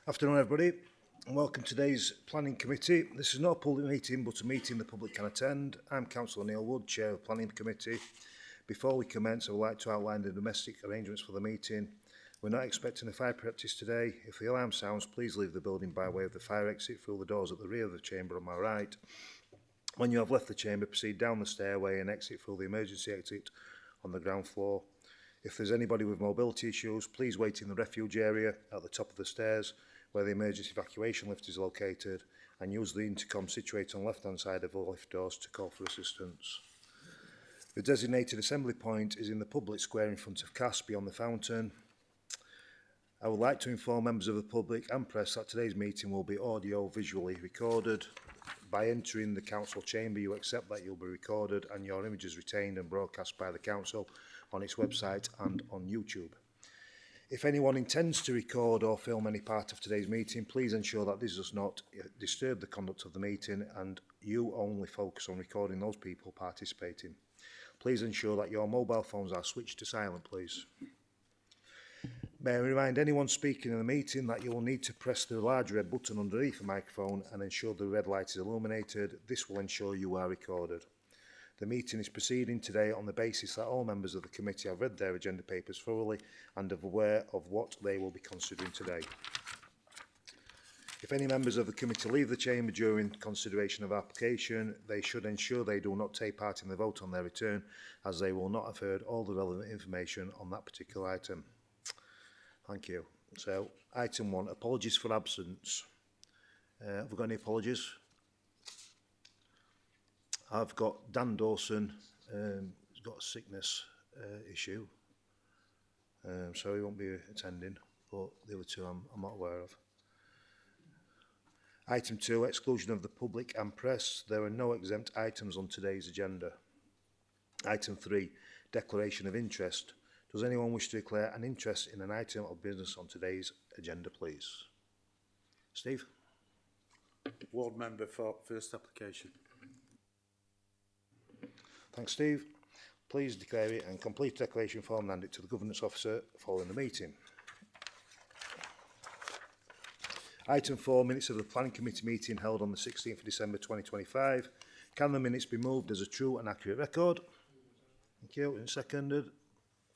Afternoon everybody and welcome to today's Planning Committee. This is not a public meeting but a meeting the public can attend. I'm Councillor Neil Wood, Chair of the Planning Committee. Before we commence, I would like to outline the domestic arrangements for the meeting. We're not expecting a fire practice today. If the alarm sounds, please leave the building by way of the fire exit through the doors at the rear of the chamber on my right. When you have left the chamber, proceed down the stairway and exit through the emergency exit on the ground floor. If there's anybody with mobility issues, please wait in the refuge area at the top of the stairs where the emergency evacuation lift is located, and use the intercom situated on the left-hand side of the lift doors to call for assistance. The designated assembly point is in the public square in front of CAS beyond the fountain. I would like to inform members of the public and press that today's meeting will be audio-visually recorded. By entering the council chamber, you accept that you'll be recorded and your images retained and broadcast by the council on its website and on YouTube. If anyone intends to record or film any part of today's meeting, please ensure that this does not disturb the conduct of the meeting and you only focus on recording those people participating. Please ensure that your mobile phones are switched to silent, please. May I remind anyone speaking in the meeting that you will need to press the large red button underneath the microphone and ensure the red light is illuminated. This will ensure you are recorded. The meeting is proceeding today on the basis that all members of the committee have read their agenda papers thoroughly and are aware of what they will be considering today. If any members of the committee leave the chamber during consideration of application, they should ensure they do not take part in the vote on their return, as they will not have heard all the relevant information on that particular item. Thank you. So, item 1, apologies for absence. Have we got any apologies? I've got Dan Dawson, he's got a sickness issue, so he won't be attending, but the other two I'm not aware of. Item 2, exclusion of the public and press. There are no exempt items on today's agenda. Item 3, declaration of interest. Does anyone wish to declare an interest in an item of business on today's agenda, please? Steve? Ward member for first application. Thanks, Steve. Please declare it and complete the declaration form and hand it to the governance officer following the meeting. Item 4, minutes of the Planning Committee meeting held on the 16th of December 2025. Can the minutes be moved as a true and accurate record? Thank you. And seconded.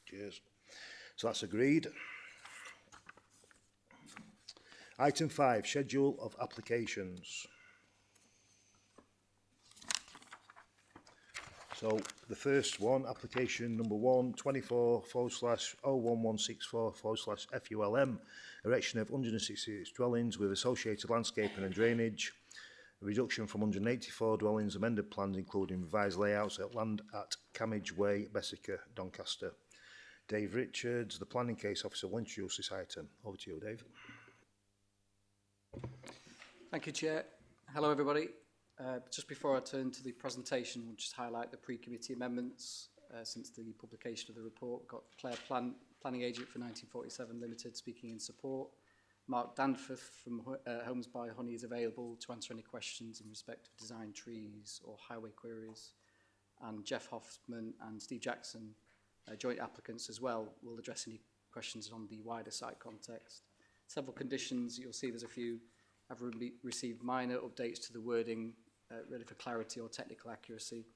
Cheers. So that's agreed. Item 5, schedule of applications. So the first one, application number 1, 24/01164/FULM, erection of 166 dwellings with associated landscaping and drainage, a reduction from 184 dwellings, amended plans including revised layouts at land at Camage Way, Bessica, Doncaster. Dave Richards, the planning case officer, will introduce this item. Over to you, Dave. Thank you, Chair. Hello, everybody. Just before I turn to the presentation, we'll just highlight the pre-committee amendments since the publication of the report. We've got Claire Planning Agent for 1947 Limited speaking in support. Mark Danforth from Homes by Honey is available to answer any questions in respect of design trees or highway queries. And Jeff Hoffman and Steve Jackson, joint applicants as well, will address any questions on the wider site context. Several conditions, you'll see there's a few, have received minor updates to the wording really for clarity or technical accuracy.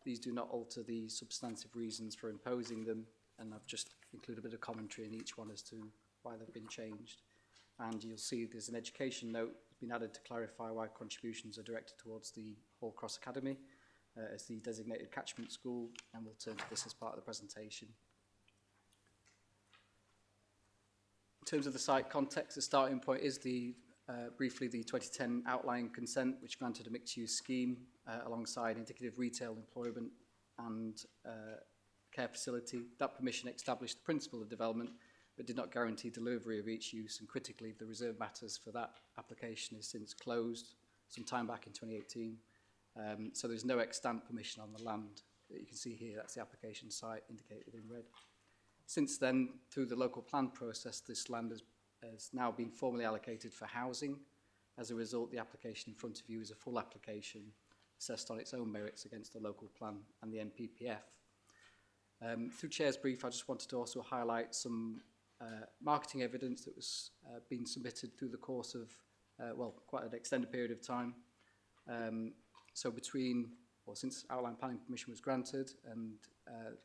These do not alter the substantive reasons for imposing them, and I've just included a bit of commentary in each one as to why they've been changed. And you'll see there's an education note that's been added to clarify why contributions are directed towards the Hall Cross Academy as the designated catchment school, and we'll turn to this as part of the presentation. In terms of the site context, the starting point is briefly the 2010 outline consent, which granted a mixed-use scheme alongside indicative retail employment and care facility. That permission established the principle of development, but did not guarantee delivery of each use. And critically, the reserve matters for that application is since closed some time back in 2018. So there's no extant permission on the land that you can see here. That's the application site indicated in red. Since then, through the local plan process, this land has now been formally allocated for housing. As a result, the application in front of you is a full application assessed on its own merits against the local plan and the NPPF. Through Chair's brief, I just wanted to also highlight some marketing evidence that was being submitted through the course of, quite an extended period of time. So since outline planning permission was granted and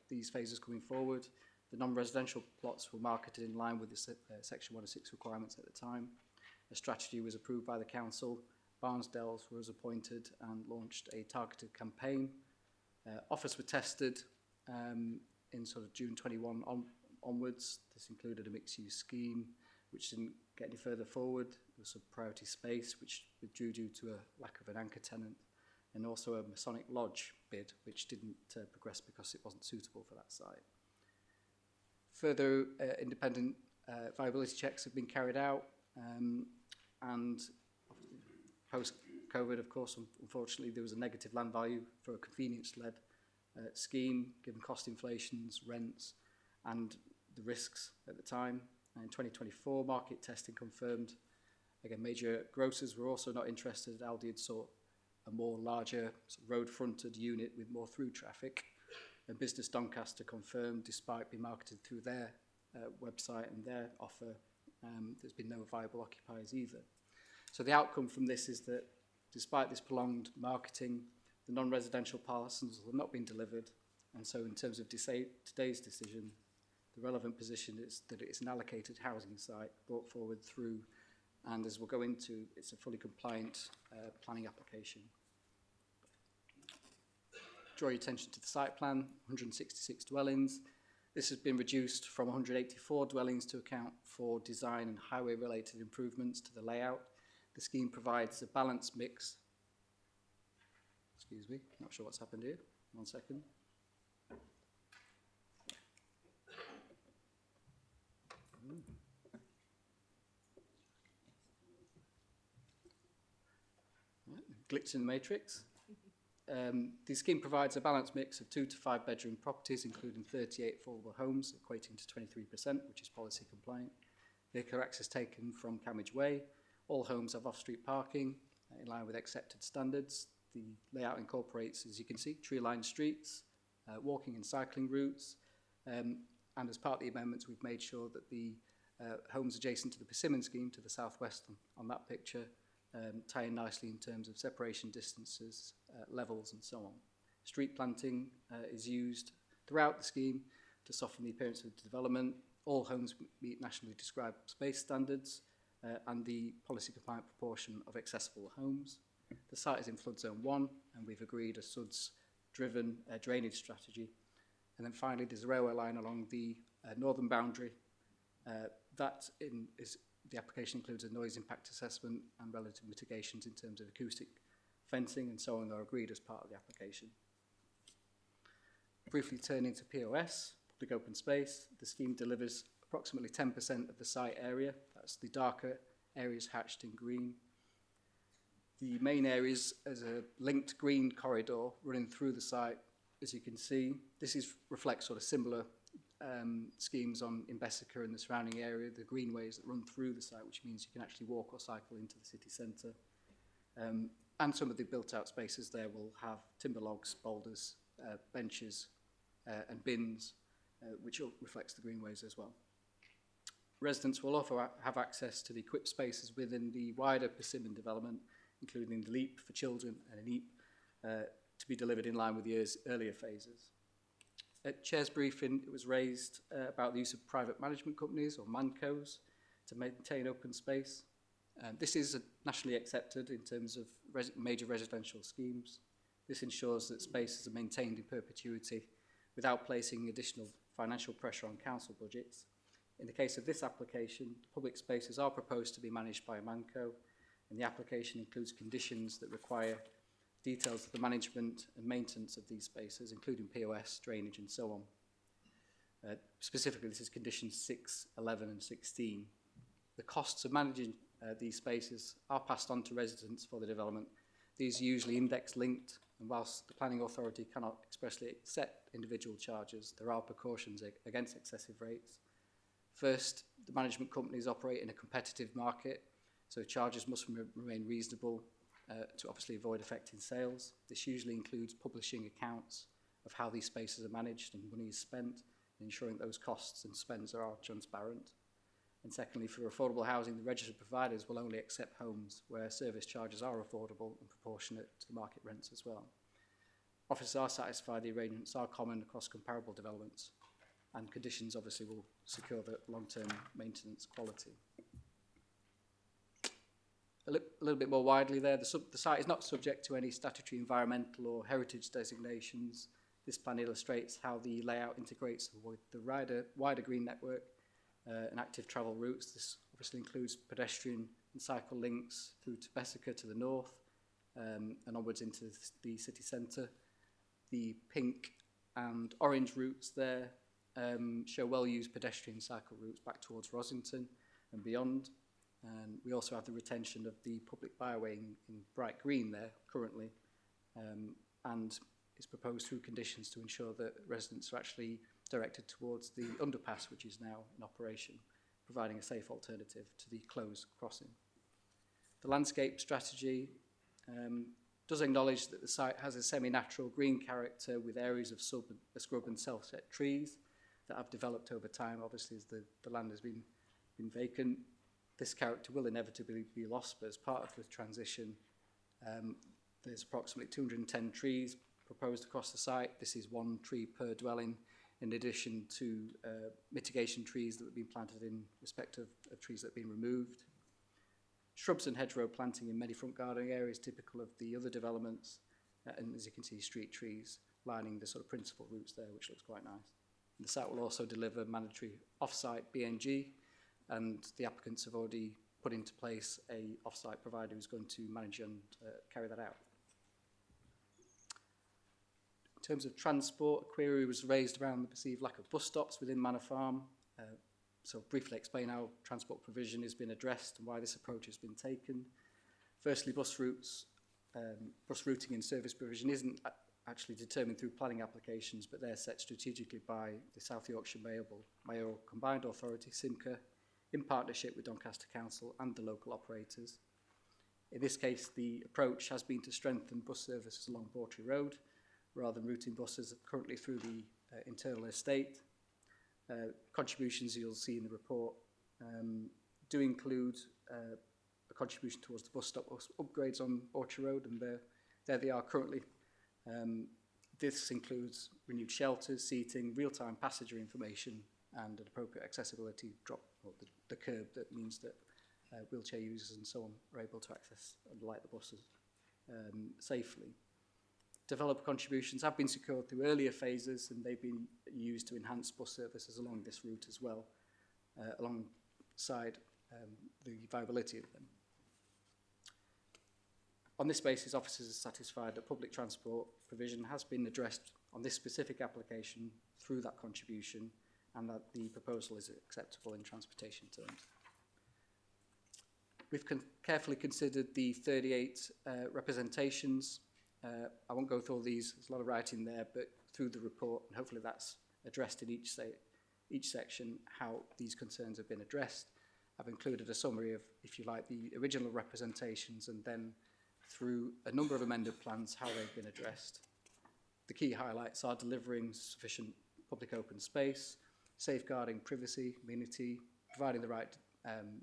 these phases coming forward, the non-residential plots were marketed in line with the Section 106 requirements at the time. A strategy was approved by the council. Barnsdales was appointed and launched a targeted campaign. Offers were tested in sort of June 21 onwards. This included a mixed-use scheme, which didn't get any further forward. There was a priority space, which withdrew due to a lack of an anchor tenant, and also a Masonic Lodge bid, which didn't progress because it wasn't suitable for that site. Further independent viability checks have been carried out, and post-COVID, of course, unfortunately, there was a negative land value for a convenience-led scheme, given cost inflations, rents, and the risks at the time. And in 2024, market testing confirmed, again, major grocers were also not interested. Aldi had sought a more larger road-fronted unit with more through traffic. And Business Doncaster confirmed, despite being marketed through their website and their offer, there's been no viable occupiers either. So the outcome from this is that despite this prolonged marketing, the non-residential parcels have not been delivered. And so in terms of today's decision, the relevant position is that it's an allocated housing site brought forward through, and as we'll go into, it's a fully compliant planning application. Draw your attention to the site plan, 166 dwellings. This has been reduced from 184 dwellings to account for design and highway-related improvements to the layout. The scheme provides a balanced mix. Excuse me, not sure what's happened here. 1 second. Glitch in the matrix. The scheme provides a balanced mix of 2 to 5 bedroom properties, including 38 affordable homes, equating to 23%, which is policy compliant. Vehicle access taken from Camage Way. All homes have off-street parking in line with accepted standards. The layout incorporates, as you can see, tree-lined streets, walking and cycling routes, and as part of the amendments, we've made sure that the homes adjacent to the Persimmon scheme to the southwest on that picture tie in nicely in terms of separation distances, levels and so on. Street planting is used throughout the scheme to soften the appearance of the development. All homes meet nationally described space standards and the policy compliant proportion of accessible homes. The site is in flood zone 1 and we've agreed a SUDS driven drainage strategy. And then finally there's a railway line along the northern boundary. The application includes a noise impact assessment and relative mitigations in terms of acoustic fencing and so on are agreed as part of the application. Briefly turning to POS, public open space, the scheme delivers approximately 10% of the site area. That's the darker areas hatched in green. The main areas as a linked green corridor running through the site, as you can see. This reflects sort of similar schemes in Bessica and the surrounding area, the greenways that run through the site, which means you can actually walk or cycle into the city centre. And some of the built-out spaces there will have timber logs, boulders, benches and bins, which reflects the greenways as well. Residents will also have access to the equipped spaces within the wider Persimmon development, including the LEAP for children and an EAP to be delivered in line with the earlier phases. At Chair's briefing, it was raised about the use of private management companies or MANCOs to maintain open space. This is nationally accepted in terms of major residential schemes. This ensures that spaces are maintained in perpetuity without placing additional financial pressure on council budgets. In the case of this application, public spaces are proposed to be managed by a MANCO, and the application includes conditions that require details of the management and maintenance of these spaces, including POS, drainage and so on. Specifically, this is conditions 6, 11 and 16. The costs of managing these spaces are passed on to residents for the development. These are usually index linked, and whilst the planning authority cannot expressly set individual charges, there are precautions against excessive rates. First, the management companies operate in a competitive market, so charges must remain reasonable to obviously avoid affecting sales. This usually includes publishing accounts of how these spaces are managed and money is spent, and ensuring those costs and spends are transparent. And secondly, for affordable housing, the registered providers will only accept homes where service charges are affordable and proportionate to the market rents as well. Officers are satisfied the arrangements are common across comparable developments, and conditions obviously will secure the long-term maintenance quality. A little bit more widely there, the site is not subject to any statutory environmental or heritage designations. This plan illustrates how the layout integrates with the wider green network and active travel routes. This obviously includes pedestrian and cycle links through to Bessica to the north and onwards into the city centre. The pink and orange routes there show well-used pedestrian cycle routes back towards Rosington and beyond. And we also have the retention of the public byway in bright green there currently, and it's proposed through conditions to ensure that residents are actually directed towards the underpass, which is now in operation, providing a safe alternative to the closed crossing. The landscape strategy does acknowledge that the site has a semi-natural green character with areas of scrub and self-set trees that have developed over time, obviously as the land has been vacant. This character will inevitably be lost, but as part of the transition, there's approximately 210 trees proposed across the site. This is 1 tree per dwelling, in addition to mitigation trees that have been planted in respect of trees that have been removed. Shrubs and hedgerow planting in many front gardening areas typical of the other developments, and as you can see, street trees lining the sort of principal routes there, which looks quite nice. And the site will also deliver mandatory off-site BNG, and the applicants have already put into place a off-site provider who's going to manage and carry that out. In terms of transport, a query was raised around the perceived lack of bus stops within Manor Farm. So briefly explain how transport provision has been addressed and why this approach has been taken. Firstly, bus routing and service provision isn't actually determined through planning applications, but they're set strategically by the South Yorkshire Mayoral Combined Authority, SIMCA, in partnership with Doncaster Council and the local operators. In this case, the approach has been to strengthen bus services along Bawtry Road, rather than routing buses currently through the internal estate. Contributions you'll see in the report do include a contribution towards the bus stop upgrades on Bawtry Road, and there they are currently. This includes renewed shelters, seating, real-time passenger information, and an appropriate accessibility drop, or the curb that means that wheelchair users and so on are able to access and light the buses safely. Developer contributions have been secured through earlier phases, and they've been used to enhance bus services along this route as well, alongside the viability of them. On this basis, officers are satisfied that public transport provision has been addressed on this specific application through that contribution, and that the proposal is acceptable in transportation terms. We've carefully considered the 38 representations. I won't go through all these, there's a lot of writing there, but through the report, and hopefully that's addressed in each section, how these concerns have been addressed. I've included a summary of, if you like, the original representations, and then through a number of amended plans, how they've been addressed. The key highlights are delivering sufficient public open space, safeguarding privacy, amenity, providing the right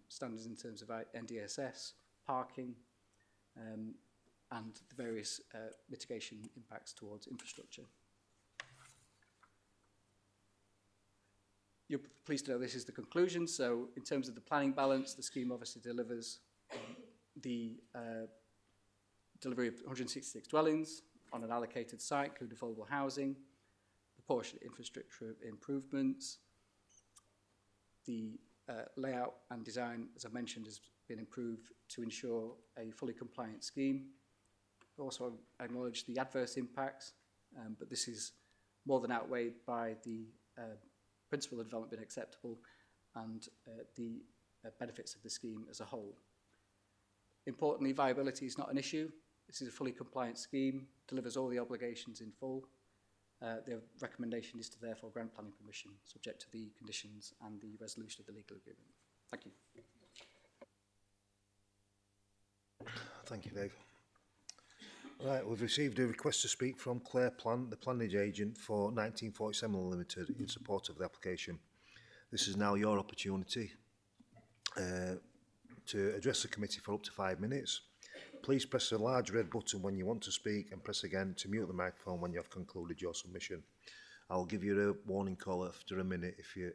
standards in terms of NDSS, parking, and the various mitigation impacts towards infrastructure. You're pleased to know this is the conclusion. So in terms of the planning balance, the scheme obviously delivers the delivery of 166 dwellings on an allocated site, including affordable housing, proportionate infrastructure improvements. The layout and design, as I mentioned, has been improved to ensure a fully compliant scheme. Also acknowledge the adverse impacts, but this is more than outweighed by the principle of development being acceptable and the benefits of the scheme as a whole. Importantly, viability is not an issue. This is a fully compliant scheme, delivers all the obligations in full. The recommendation is to therefore grant planning permission, subject to the conditions and the resolution of the legal agreement. Thank you. Thank you, Dave. Right, we've received a request to speak from Claire Plant, the planning agent for 1947 Limited, in support of the application. This is now your opportunity. to address the committee for up to 5 minutes. Please press the large red button when you want to speak and press again to mute the microphone when you have concluded your submission. I'll give you a warning call after a minute if you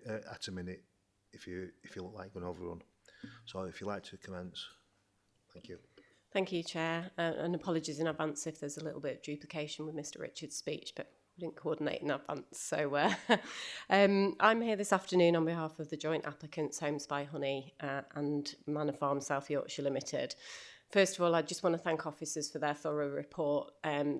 if you look like going overrun. So if you'd like to commence, thank you. Thank you, Chair, and apologies in advance if there's a little bit of duplication with Mr Richards' speech, but we didn't coordinate in advance. So I'm here this afternoon on behalf of the joint applicants Homes by Honey and Manor Farm South Yorkshire Limited. First of all, I just want to thank officers for their thorough report.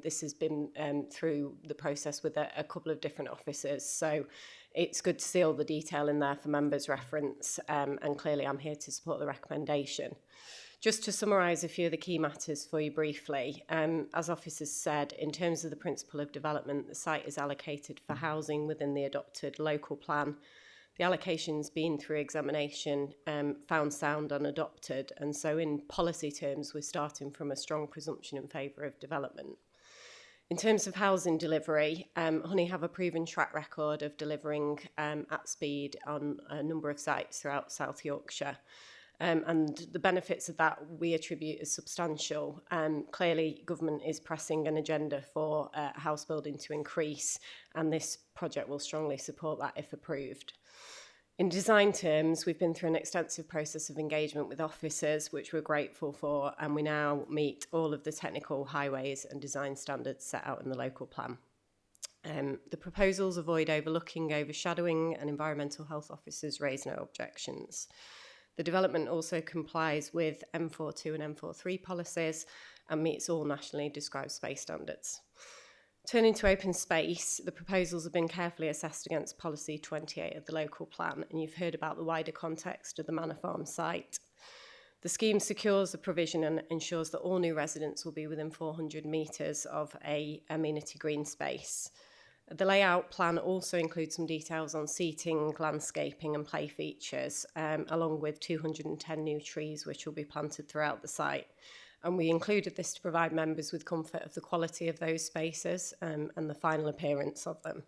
This has been through the process with a couple of different officers, so it's good to see all the detail in there for members' reference, and clearly I'm here to support the recommendation. Just to summarise a few of the key matters for you briefly, as officers said, in terms of the principle of development, the site is allocated for housing within the adopted local plan. The allocation's been through examination, found sound and adopted, and so in policy terms, we're starting from a strong presumption in favour of development. In terms of housing delivery, Honey have a proven track record of delivering at speed on a number of sites throughout South Yorkshire. And the benefits of that we attribute as substantial. Clearly, government is pressing an agenda for house building to increase, and this project will strongly support that if approved. In design terms, we've been through an extensive process of engagement with officers, which we're grateful for, and we now meet all of the technical highways and design standards set out in the local plan. The proposals avoid overlooking, overshadowing, and environmental health officers raise no objections. The development also complies with M42 and M43 policies and meets all nationally described space standards. Turning to open space, the proposals have been carefully assessed against policy 28 of the local plan, and you've heard about the wider context of the Manor Farm site. The scheme secures the provision and ensures that all new residents will be within 400 metres of a amenity green space. The layout plan also includes some details on seating, landscaping and play features, along with 210 new trees which will be planted throughout the site. And we included this to provide members with comfort of the quality of those spaces and the final appearance of them.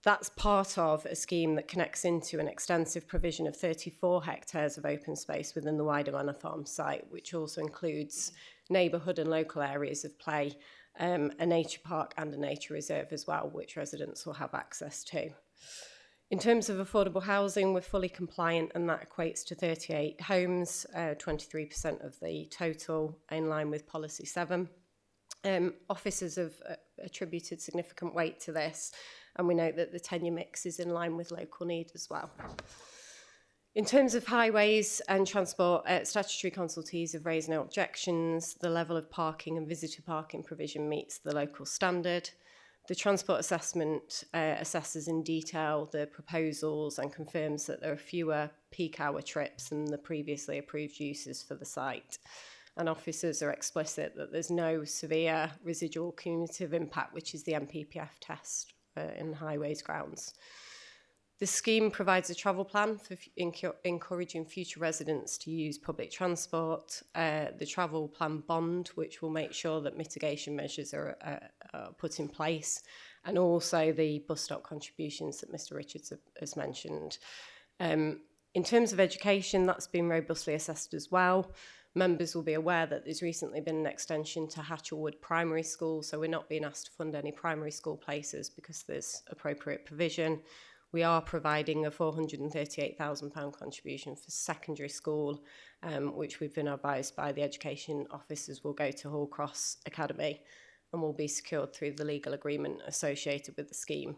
That's part of a scheme that connects into an extensive provision of 34 hectares of open space within the wider Manor Farm site, which also includes neighbourhood and local areas of play, a nature park and a nature reserve as well, which residents will have access to. In terms of affordable housing, we're fully compliant, and that equates to 38 homes, 23% of the total, in line with Policy 7. Officers have attributed significant weight to this, and we note that the tenure mix is in line with local need as well. In terms of highways and transport, statutory consultees have raised no objections. The level of parking and visitor parking provision meets the local standard. The transport assessment assesses in detail the proposals and confirms that there are fewer peak hour trips than the previously approved uses for the site. And officers are explicit that there's no severe residual cumulative impact, which is the MPPF test in highways grounds. The scheme provides a travel plan for encouraging future residents to use public transport, the travel plan bond, which will make sure that mitigation measures are put in place, and also the bus stop contributions that Mr Richards has mentioned. In terms of education, that's been robustly assessed as well. Members will be aware that there's recently been an extension to Hatchelwood Primary School, so we're not being asked to fund any primary school places because there's appropriate provision. We are providing a £438,000 contribution for secondary school, which we've been advised by the education officers will go to Hall Cross Academy and will be secured through the legal agreement associated with the scheme.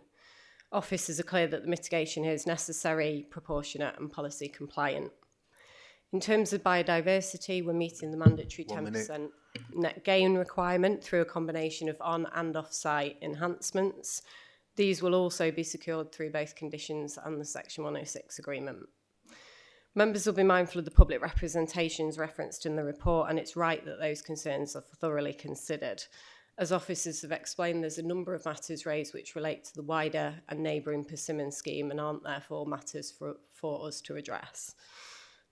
Officers are clear that the mitigation here is necessary, proportionate and policy compliant. In terms of biodiversity, we're meeting the mandatory 10% net gain requirement through a combination of on and off-site enhancements. These will also be secured through both conditions and the Section 106 agreement. Members will be mindful of the public representations referenced in the report, and it's right that those concerns are thoroughly considered. As officers have explained, there's a number of matters raised which relate to the wider and neighbouring Persimmon scheme and aren't therefore matters for us to address.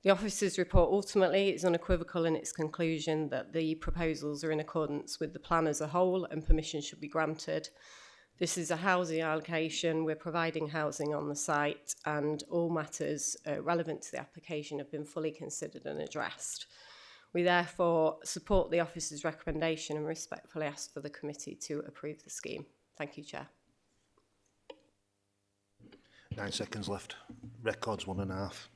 The officers' report ultimately is unequivocal in its conclusion that the proposals are in accordance with the plan as a whole and permission should be granted. This is a housing allocation. We're providing housing on the site, and all matters relevant to the application have been fully considered and addressed. We therefore support the officer's recommendation and respectfully ask for the committee to approve the scheme. Thank you, Chair. 9 seconds left. Records 1.5.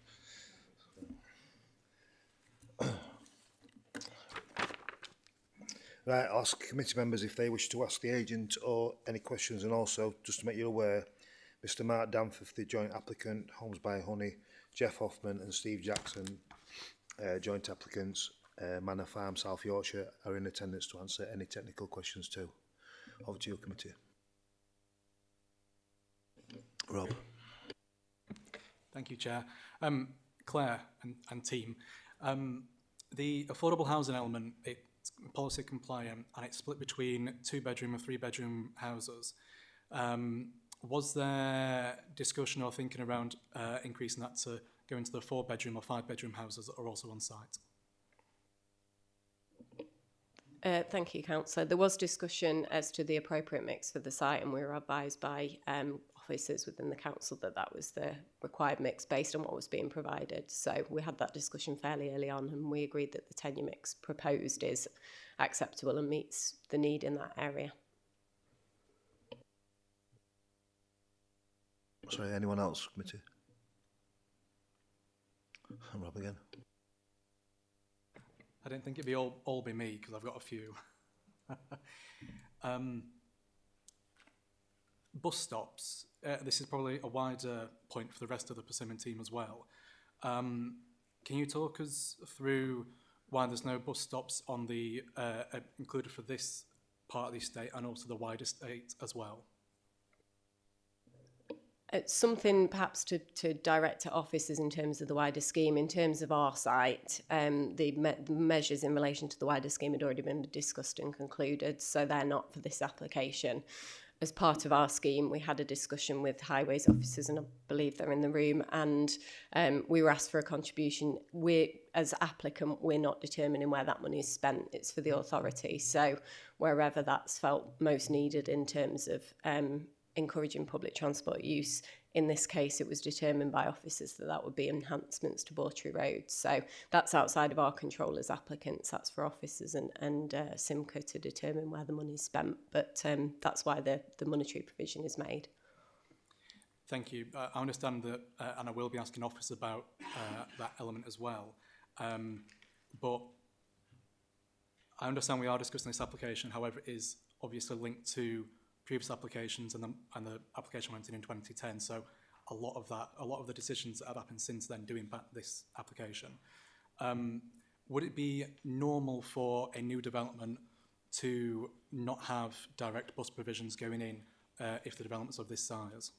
Right, I'll ask committee members if they wish to ask the agent or any questions, and also, just to make you aware, Mr Mark Danforth, the joint applicant, Homes by Honey, Jeff Hoffman and Steve Jackson, joint applicants, Manor Farm, South Yorkshire, are in attendance to answer any technical questions too. Over to you, committee. Rob. Thank you, Chair. Claire and team, the affordable housing element, it's policy compliant and it's split between 2-bedroom and 3-bedroom houses. Was there discussion or thinking around increasing that to go into the 4-bedroom or 5-bedroom houses that are also on site? Thank you, Councillor. There was discussion as to the appropriate mix for the site, and we were advised by officers within the council that that was the required mix based on what was being provided. So we had that discussion fairly early on, and we agreed that the tenure mix proposed is acceptable and meets the need in that area. Sorry, anyone else, committee? Rob again. I don't think it'd be all be me because I've got a few. Bus stops. This is probably a wider point for the rest of the Persimmon team as well. Can you talk us through why there's no bus stops on the included for this part of the estate and also the wider estate as well? It's something perhaps to direct to officers in terms of the wider scheme. In terms of our site, the measures in relation to the wider scheme had already been discussed and concluded, so they're not for this application. As part of our scheme, we had a discussion with highways officers, and I believe they're in the room, and we were asked for a contribution. As applicant, we're not determining where that money is spent. It's for the authority. So wherever that's felt most needed in terms of encouraging public transport use. In this case, it was determined by officers that that would be enhancements to Bawtry Road. So that's outside of our control as applicants. That's for officers and Simca to determine where the money is spent. But that's why the monetary provision is made. Thank you. I understand that, and I will be asking officers about that element as well. But I understand we are discussing this application. However, it is obviously linked to previous applications, and the application went in 2010. So a lot of the decisions that have happened since then do impact this application. Would it be normal for a new development to not have direct bus provisions going in if the development's of this size?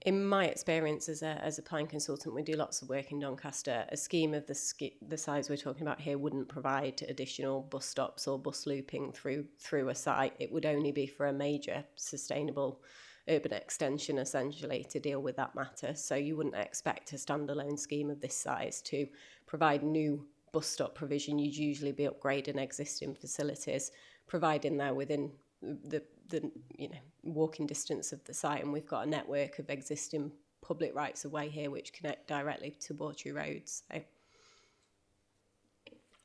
In my experience as a planning consultant, we do lots of work in Doncaster. A scheme of the size we're talking about here wouldn't provide additional bus stops or bus looping through a site. It would only be for a major sustainable urban extension, essentially, to deal with that matter. So you wouldn't expect a standalone scheme of this size to provide new bus stop provision. You'd usually be upgrading existing facilities, providing they're within the walking distance of the site, and we've got a network of existing public rights of way here which connect directly to Bawtry Road. So.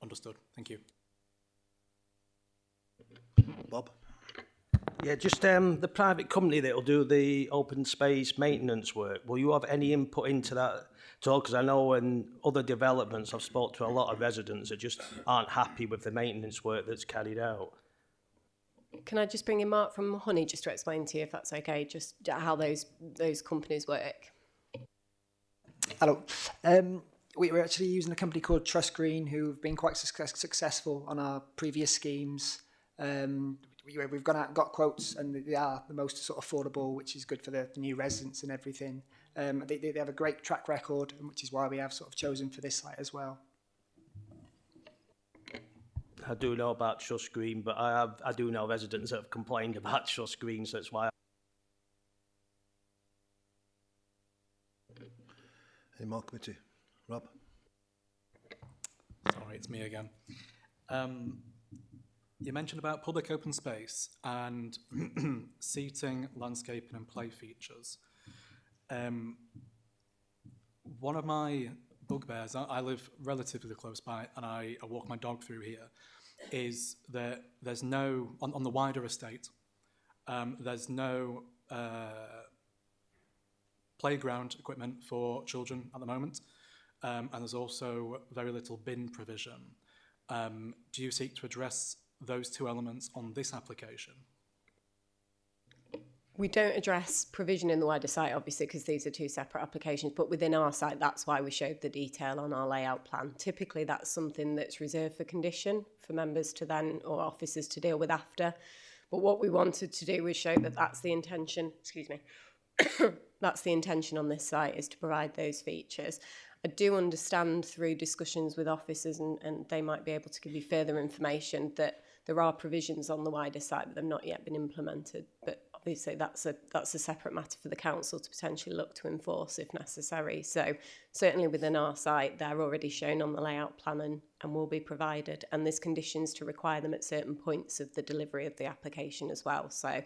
Understood. Thank you. Bob? Yeah, just the private company that will do the open space maintenance work, will you have any input into that at all? Because I know in other developments I've spoke to a lot of residents that just aren't happy with the maintenance work that's carried out. Can I just bring in Mark from Honey just to explain to you, if that's okay, just how those companies work? Hello. We're actually using a company called Trust Green, who've been quite successful on our previous schemes. We've gone out and got quotes, and they are the most sort of affordable, which is good for the new residents and everything. They have a great track record, which is why we have sort of chosen for this site as well. I do know about Trust Green, but I do know residents that have complained about Trust Green, so that's why. Any more, committee? Rob? Sorry, it's me again. You mentioned about public open space and seating, landscaping and play features. One of my bugbears, I live relatively close by and I walk my dog through here, is that there's no, on the wider estate, there's no playground equipment for children at the moment, and there's also very little bin provision. Do you seek to address those two elements on this application? We don't address provision in the wider site, obviously, because these are two separate applications, but within our site, that's why we showed the detail on our layout plan. Typically, that's something that's reserved for condition for members to then, or officers to deal with after. But what we wanted to do was show that that's the intention, excuse me, that's the intention on this site, is to provide those features. I do understand through discussions with officers, and they might be able to give you further information, that there are provisions on the wider site, but they've not yet been implemented. But obviously that's a separate matter for the council to potentially look to enforce if necessary. So certainly within our site, they're already shown on the layout plan and will be provided. And there's conditions to require them at certain points of the delivery of the application as well. So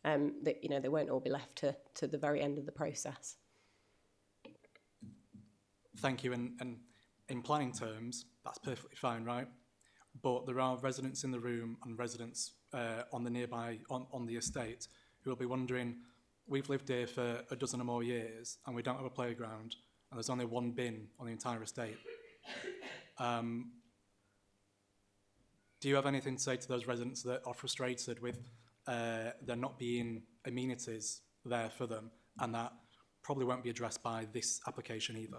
that, you know, they won't all be left to the very end of the process. Thank you. And in planning terms, that's perfectly fine, right? But there are residents in the room and residents on the nearby, on the estate, who will be wondering, we've lived here for a dozen or more years and we don't have a playground and there's only one bin on the entire estate. Do you have anything to say to those residents that are frustrated with there not being amenities there for them, and that probably won't be addressed by this application either?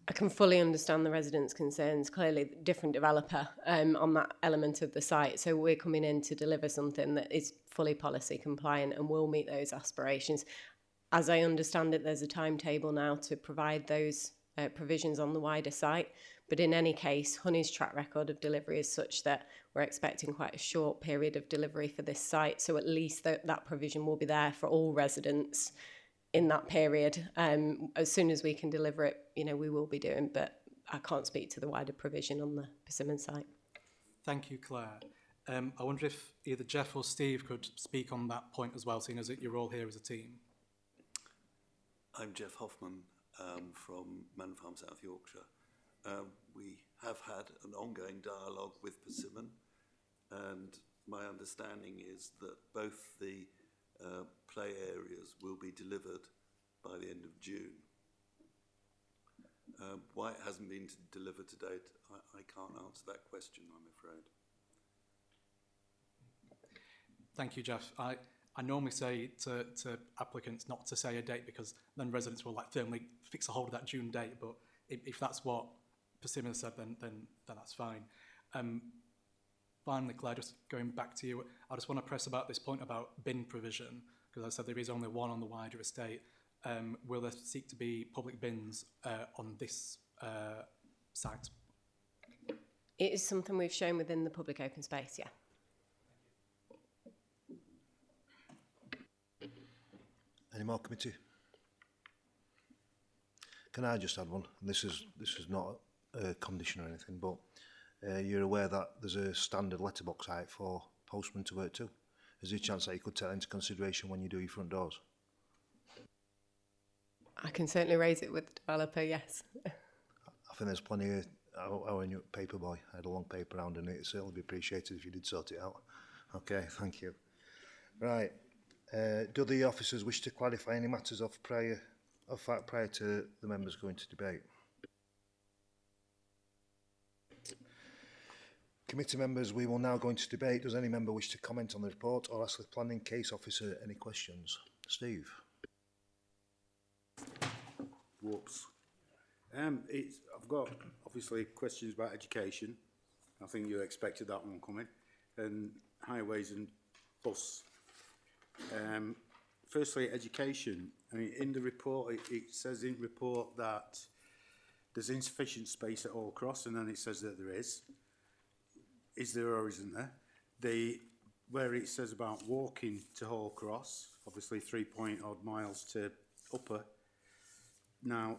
I can fully understand the residents' concerns. Clearly, different developer on that element of the site. So we're coming in to deliver something that is fully policy compliant and will meet those aspirations. As I understand it, there's a timetable now to provide those provisions on the wider site. But in any case, Honey's track record of delivery is such that we're expecting quite a short period of delivery for this site. So at least that provision will be there for all residents in that period. As soon as we can deliver it, you know, we will be doing, but I can't speak to the wider provision on the Persimmon site. Thank you, Claire. I wonder if either Jeff or Steve could speak on that point as well, seeing as you're all here as a team. I'm Jeff Hoffman from Manor Farm, South Yorkshire. We have had an ongoing dialogue with Persimmon, and my understanding is that both the play areas will be delivered by the end of June. Why it hasn't been delivered to date, I can't answer that question, I'm afraid. Thank you, Jeff. I normally say to applicants not to say a date, because then residents will like firmly fix a hold of that June date, but if that's what Persimmon said, then that's fine. Finally, Claire, just going back to you, I just want to press about this point about bin provision, because I said there is only one on the wider estate. Will there seek to be public bins on this site? It is something we've shown within the public open space, yeah. Any more committee? Can I just add one? This is not a condition or anything, but you're aware that there's a standard letterbox height for postmen to work to. Is there a chance that you could take that into consideration when you do your front doors? I can certainly raise it with the developer, yes. I think there's plenty of our new paper boy. I had a long paper round and it'd certainly be appreciated if you did sort it out. Okay, thank you. Right. Do the officers wish to clarify any matters of fact prior to the members going to debate? Committee members, we will now go into debate. Does any member wish to comment on the report or ask the planning case officer any questions? Steve. Whoops. I've got obviously questions about education. I think you expected that one coming. And highways and bus. Firstly, education. I mean, in the report, it says in report that there's insufficient space at Hall Cross, and then it says that there is. Is there or isn't there? Where it says about walking to Hall Cross, obviously 3-odd miles to Upper. Now,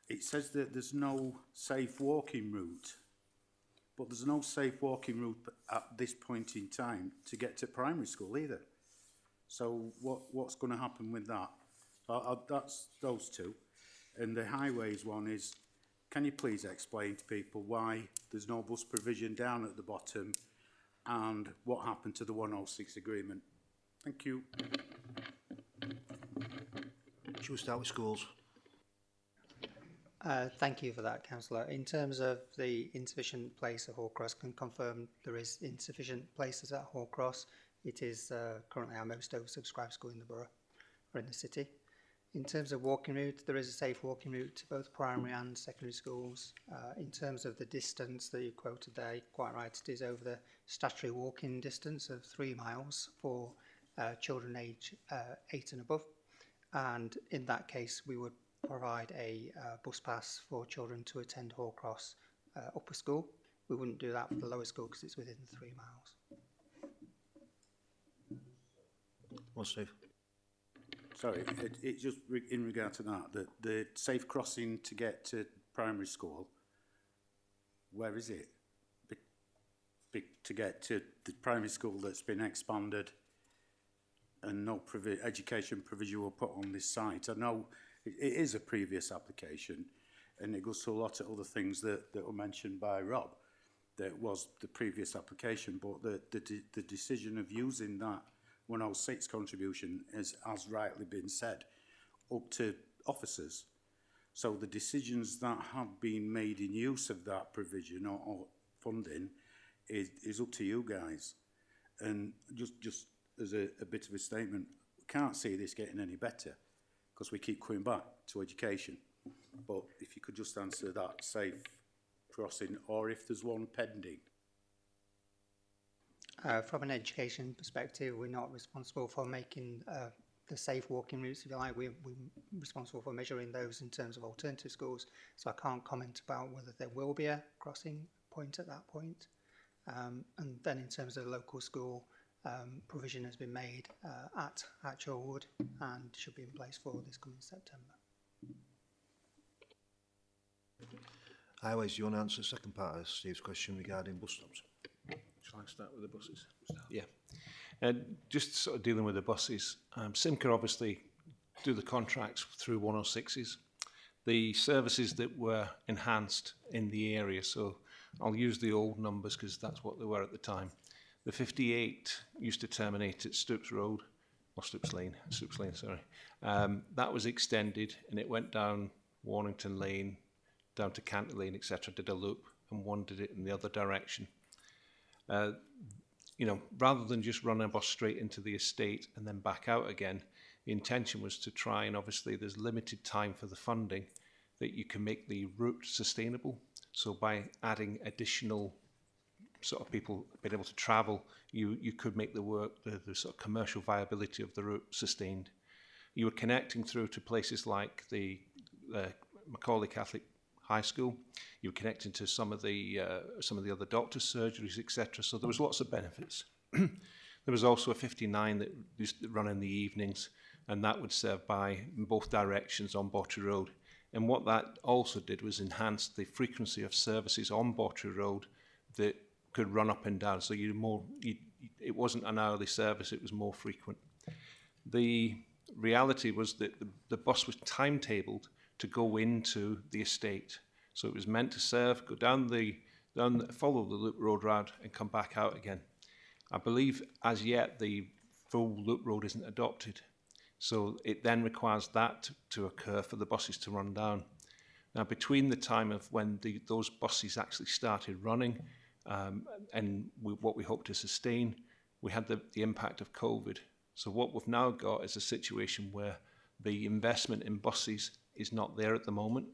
it says that there's no safe walking route, but there's no safe walking route at this point in time to get to primary school either. So what's going to happen with that? That's those two. And the highways one is, can you please explain to people why there's no bus provision down at the bottom and what happened to the 106 agreement? Thank you. Shall we start with schools? Thank you for that, Councillor. In terms of the insufficient place at Hallcross, can confirm there is insufficient places at Hallcross. It is currently our most oversubscribed school in the borough or in the city. In terms of walking route, there is a safe walking route to both primary and secondary schools. In terms of the distance that you quoted there, quite right, it is over the statutory walking distance of 3 miles for children aged 8 and above. And in that case, we would provide a bus pass for children to attend Hallcross upper school. We wouldn't do that for the lower school because it's within 3 miles. Well, Steve. Sorry, it just in regard to that, the safe crossing to get to primary school, where is it? To get to the primary school that's been expanded and no education provision will put on this site. I know it is a previous application and it goes to a lot of other things that were mentioned by Rob. That was the previous application, but the decision of using that 106 contribution has rightly been said, up to officers. So the decisions that have been made in use of that provision or funding is up to you guys. And just as a bit of a statement, we can't see this getting any better because we keep coming back to education. But if you could just answer that safe crossing, or if there's one pending. From an education perspective, we're not responsible for making the safe walking routes, if you like. We're responsible for measuring those in terms of alternative schools. So I can't comment about whether there will be a crossing point at that point. And then in terms of the local school, provision has been made at Hatchellwood and should be in place for this coming September. Highways, do you want to answer the second part of Steve's question regarding bus stops? Shall I start with the buses? Yeah. Just sort of dealing with the buses. Simca obviously do the contracts through 106s. The services that were enhanced in the area, so I'll use the old numbers because that's what they were at the time. The 58 used to terminate at Stoops Road, or Stoops Lane, sorry. That was extended and it went down Warnington Lane, down to Canter Lane, etc., did a loop and one did it in the other direction. You know, rather than just run a bus straight into the estate and then back out again, the intention was to try, and obviously there's limited time for the funding, that you can make the route sustainable. So by adding additional sort of people being able to travel, you could make the sort of commercial viability of the route sustained. You were connecting through to places like the Macaulay Catholic High School. You were connecting to some of the other doctors' surgeries, etc. So there was lots of benefits. There was also a 59 that used to run in the evenings, and that would serve by in both directions on Botry Road. And what that also did was enhance the frequency of services on Botry Road that could run up and down. So it wasn't an hourly service, it was more frequent. The reality was that the bus was timetabled to go into the estate. So it was meant to serve, go down follow the loop road route and come back out again. I believe as yet the full loop road isn't adopted. So it then requires that to occur for the buses to run down. Now, between the time of when those buses actually started running and what we hope to sustain, we had the impact of COVID. So what we've now got is a situation where the investment in buses is not there at the moment.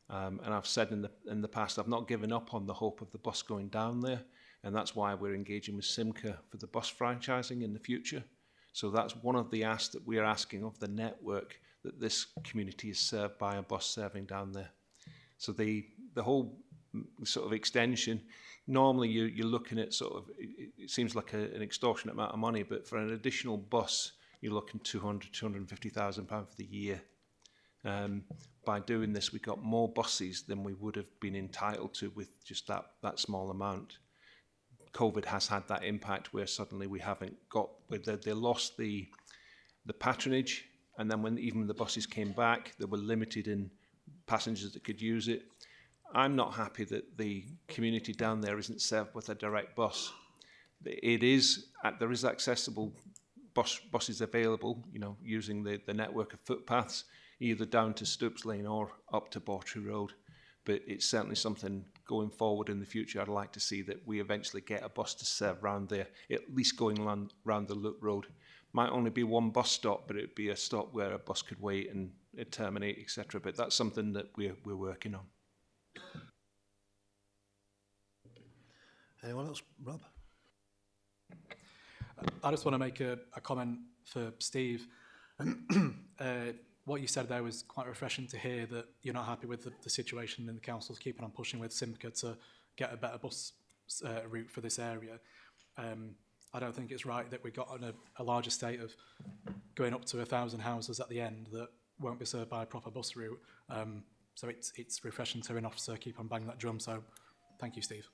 And I've said in the past, I've not given up on the hope of the bus going down there. And that's why we're engaging with Simca for the bus franchising in the future. So that's one of the asks that we're asking of the network, that this community is served by a bus serving down there. So the whole sort of extension, normally you're looking at sort of, it seems like an extortionate amount of money, but for an additional bus, you're looking £250,000 for the year. By doing this, we got more buses than we would have been entitled to with just that small amount. COVID has had that impact where suddenly we haven't got, where they lost the patronage, and then when even the buses came back, they were limited in passengers that could use it. I'm not happy that the community down there isn't served with a direct bus. There is accessible buses available, you know, using the network of footpaths, either down to Stoops Lane or up to Bawtry Road. But it's certainly something going forward in the future I'd like to see, that we eventually get a bus to serve round there, at least going round the loop road. Might only be one bus stop, but it'd be a stop where a bus could wait and terminate, etc. But that's something that we're working on. Anyone else? Rob? I just want to make a comment for Steve. What you said there was quite refreshing to hear, that you're not happy with the situation and the council's keeping on pushing with Simca to get a better bus route for this area. I don't think it's right that we got on a large estate of going up to 1,000 houses at the end that won't be served by a proper bus route. So it's refreshing to hear an officer keep on banging that drum. So thank you, Steve.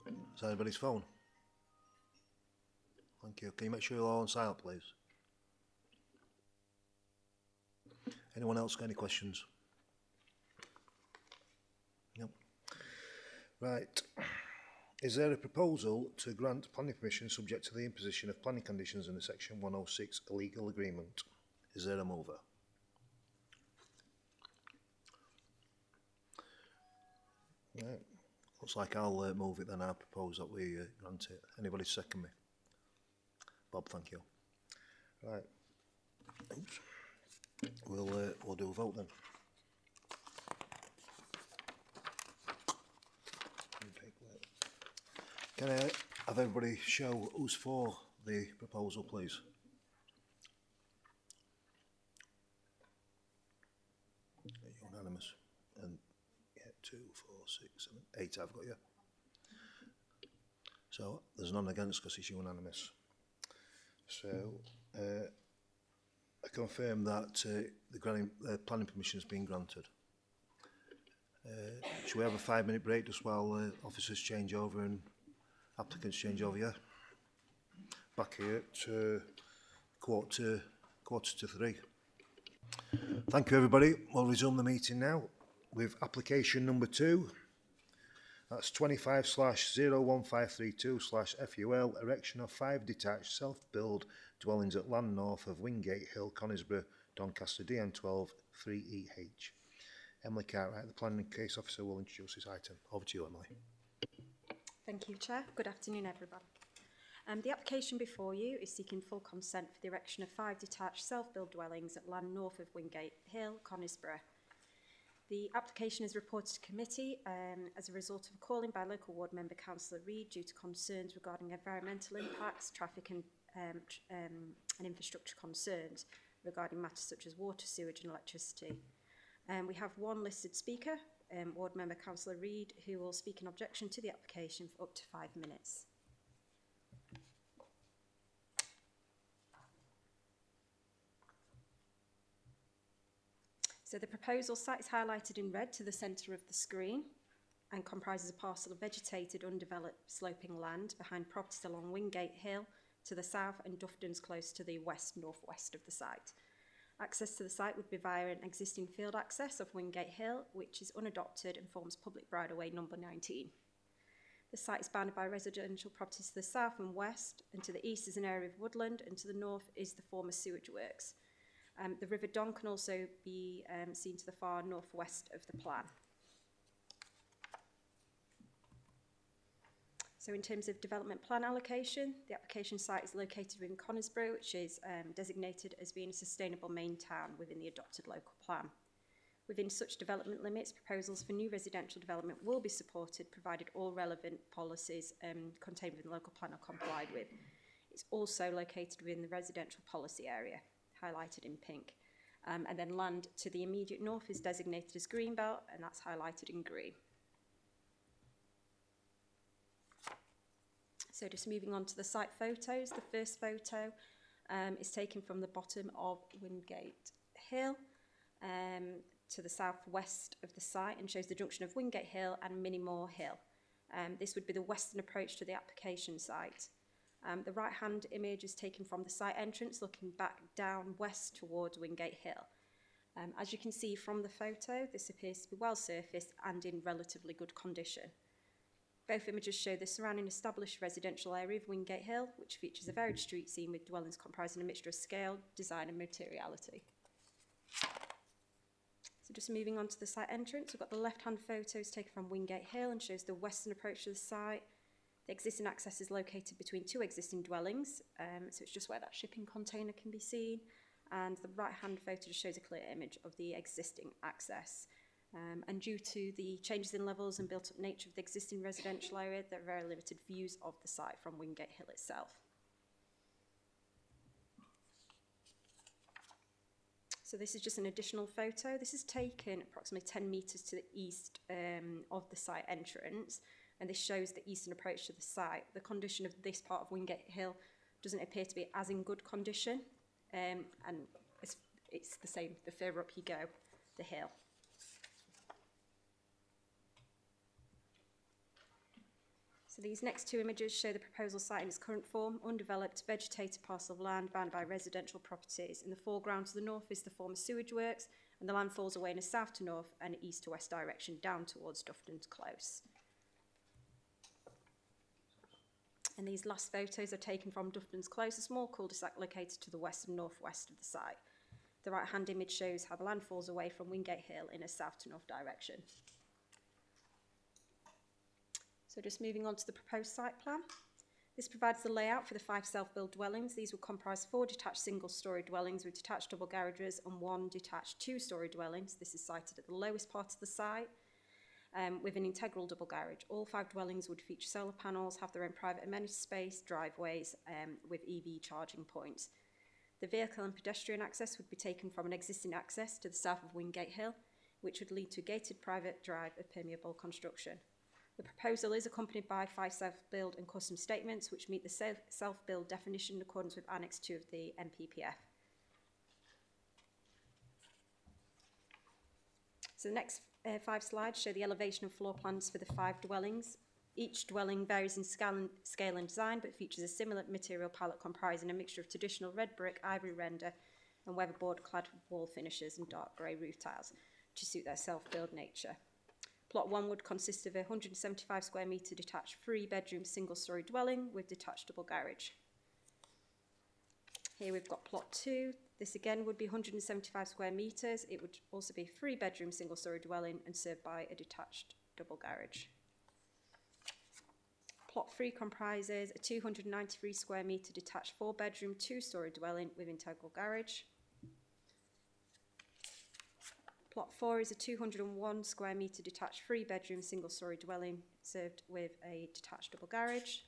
Is that anybody's phone? Thank you. Can you make sure you're all on silent, please? Anyone else got any questions? No. Right. Is there a proposal to grant planning permission subject to the imposition of planning conditions in the Section 106 illegal agreement? Is there a mover? Right. Looks like I'll move it then. I propose that we grant it. Anybody second me? Bob, thank you. Right. Oops. We'll do a vote then. Can I have everybody show who's for the proposal, please? Unanimous. And yeah, 2, 4, 6, 7, 8 I've got you. So there's none against because it's unanimous. So I confirm that the planning permission has been granted. Should we have a 5-minute break just while officers change over and applicants change over? Yeah. Back here to quarter to 3. Thank you, everybody. We'll resume the meeting now with application number 2. That's 25/01532/FUL, erection of 5 detached self-build dwellings at land north of Wingate Hill, Conisbrough, Doncaster, DN12 3EH. Emily Cartwright, the planning case officer, will introduce this item. Over to you, Emily. Thank you, Chair. Good afternoon, everybody. The application before you is seeking full consent for the erection of 5 detached self-build dwellings at land north of Wingate Hill, Conisbrough. The application is reported to committee as a result of a calling by local ward member Councillor Reid due to concerns regarding environmental impacts, traffic and infrastructure concerns regarding matters such as water, sewage and electricity. We have one listed speaker, ward member Councillor Reid, who will speak in objection to the application for up to 5 minutes. So the proposal site is highlighted in red to the centre of the screen and comprises a parcel of vegetated, undeveloped sloping land behind properties along Wingate Hill to the south and Duftons close to the west-northwest of the site. Access to the site would be via an existing field access of Wingate Hill, which is unadopted and forms public right-of-way number 19. The site is bounded by residential properties to the south and west, and to the east is an area of woodland, and to the north is the former sewage works. The River Don can also be seen to the far northwest of the plan. So in terms of development plan allocation, the application site is located within Conisbrough, which is designated as being a sustainable main town within the adopted local plan. Within such development limits, proposals for new residential development will be supported, provided all relevant policies contained within the local plan are complied with. It's also located within the residential policy area, highlighted in pink. And then land to the immediate north is designated as Greenbelt, and that's highlighted in green. So just moving on to the site photos, the first photo It's taken from the bottom of Wingate Hill to the southwest of the site and shows the junction of Wingate Hill and Minimore Hill. This would be the western approach to the application site. The right-hand image is taken from the site entrance, looking back down west towards Wingate Hill. As you can see from the photo, this appears to be well surfaced and in relatively good condition. Both images show the surrounding established residential area of Wingate Hill, which features a varied street scene with dwellings comprising a mixture of scale, design and materiality. So just moving on to the site entrance, we've got the left-hand photos taken from Wingate Hill and shows the western approach to the site. The existing access is located between two existing dwellings, so it's just where that shipping container can be seen. And the right-hand photo just shows a clear image of the existing access. And due to the changes in levels and built-up nature of the existing residential area, there are very limited views of the site from Wingate Hill itself. So this is just an additional photo. This is taken approximately 10 metres to the east of the site entrance, and this shows the eastern approach to the site. The condition of this part of Wingate Hill doesn't appear to be as in good condition, and it's the same the further up you go, the hill. So these next two images show the proposal site in its current form, undeveloped, vegetated parcel of land bounded by residential properties. In the foreground to the north is the former sewage works, and the land falls away in a south to north and east to west direction down towards Dufton's Close. And these last photos are taken from Dufton's Close, a small cul-de-sac located to the west and northwest of the site. The right-hand image shows how the land falls away from Wingate Hill in a south to north direction. So just moving on to the proposed site plan. This provides the layout for the 5 self-built dwellings. These will comprise 4 detached single-storey dwellings with detached double garages and 1 detached 2-storey dwellings. This is sited at the lowest part of the site with an integral double garage. All 5 dwellings would feature solar panels, have their own private amenity space, driveways with EV charging points. The vehicle and pedestrian access would be taken from an existing access to the south of Wingate Hill, which would lead to a gated private drive of permeable construction. The proposal is accompanied by 5 self-build and custom statements which meet the self-build definition in accordance with Annex 2 of the MPPF. So the next 5 slides show the elevation and floor plans for the 5 dwellings. Each dwelling varies in scale and design but features a similar material palette comprising a mixture of traditional red brick, ivory render and weatherboard clad wall finishes and dark grey roof tiles to suit their self-build nature. Plot 1 would consist of a 175 square metre detached 3-bedroom single-storey dwelling with detached double garage. Here we've got plot 2. This again would be 175 square metres. It would also be a 3-bedroom single-storey dwelling and served by a detached double garage. Plot 3 comprises a 293 square metre detached 4-bedroom 2-storey dwelling with integral garage. Plot 4 is a 201 square metre detached 3-bedroom single-storey dwelling served with a detached double garage.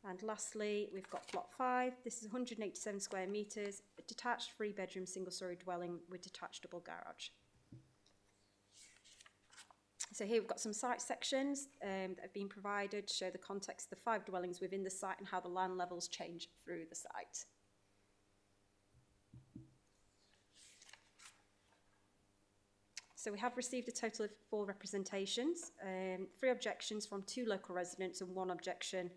And lastly, we've got plot 5. This is 187 square metres, a detached 3-bedroom single-storey dwelling with detached double garage. So here we've got some site sections that have been provided to show the context of the 5 dwellings within the site and how the land levels change through the site. So we have received a total of 4 representations, 3 objections from 2 local residents and 1 objection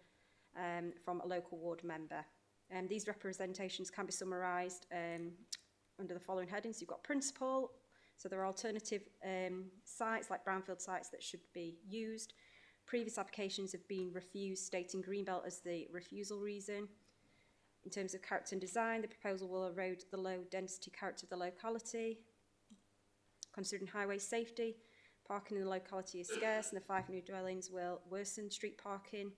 from a local ward member. These representations can be summarised under the following headings. You've got principal, so there are alternative sites like brownfield sites that should be used. Previous applications have been refused, stating Greenbelt as the refusal reason. In terms of character and design, the proposal will erode the low density character of the locality. Considering highway safety, parking in the locality is scarce and the 5 new dwellings will worsen street parking.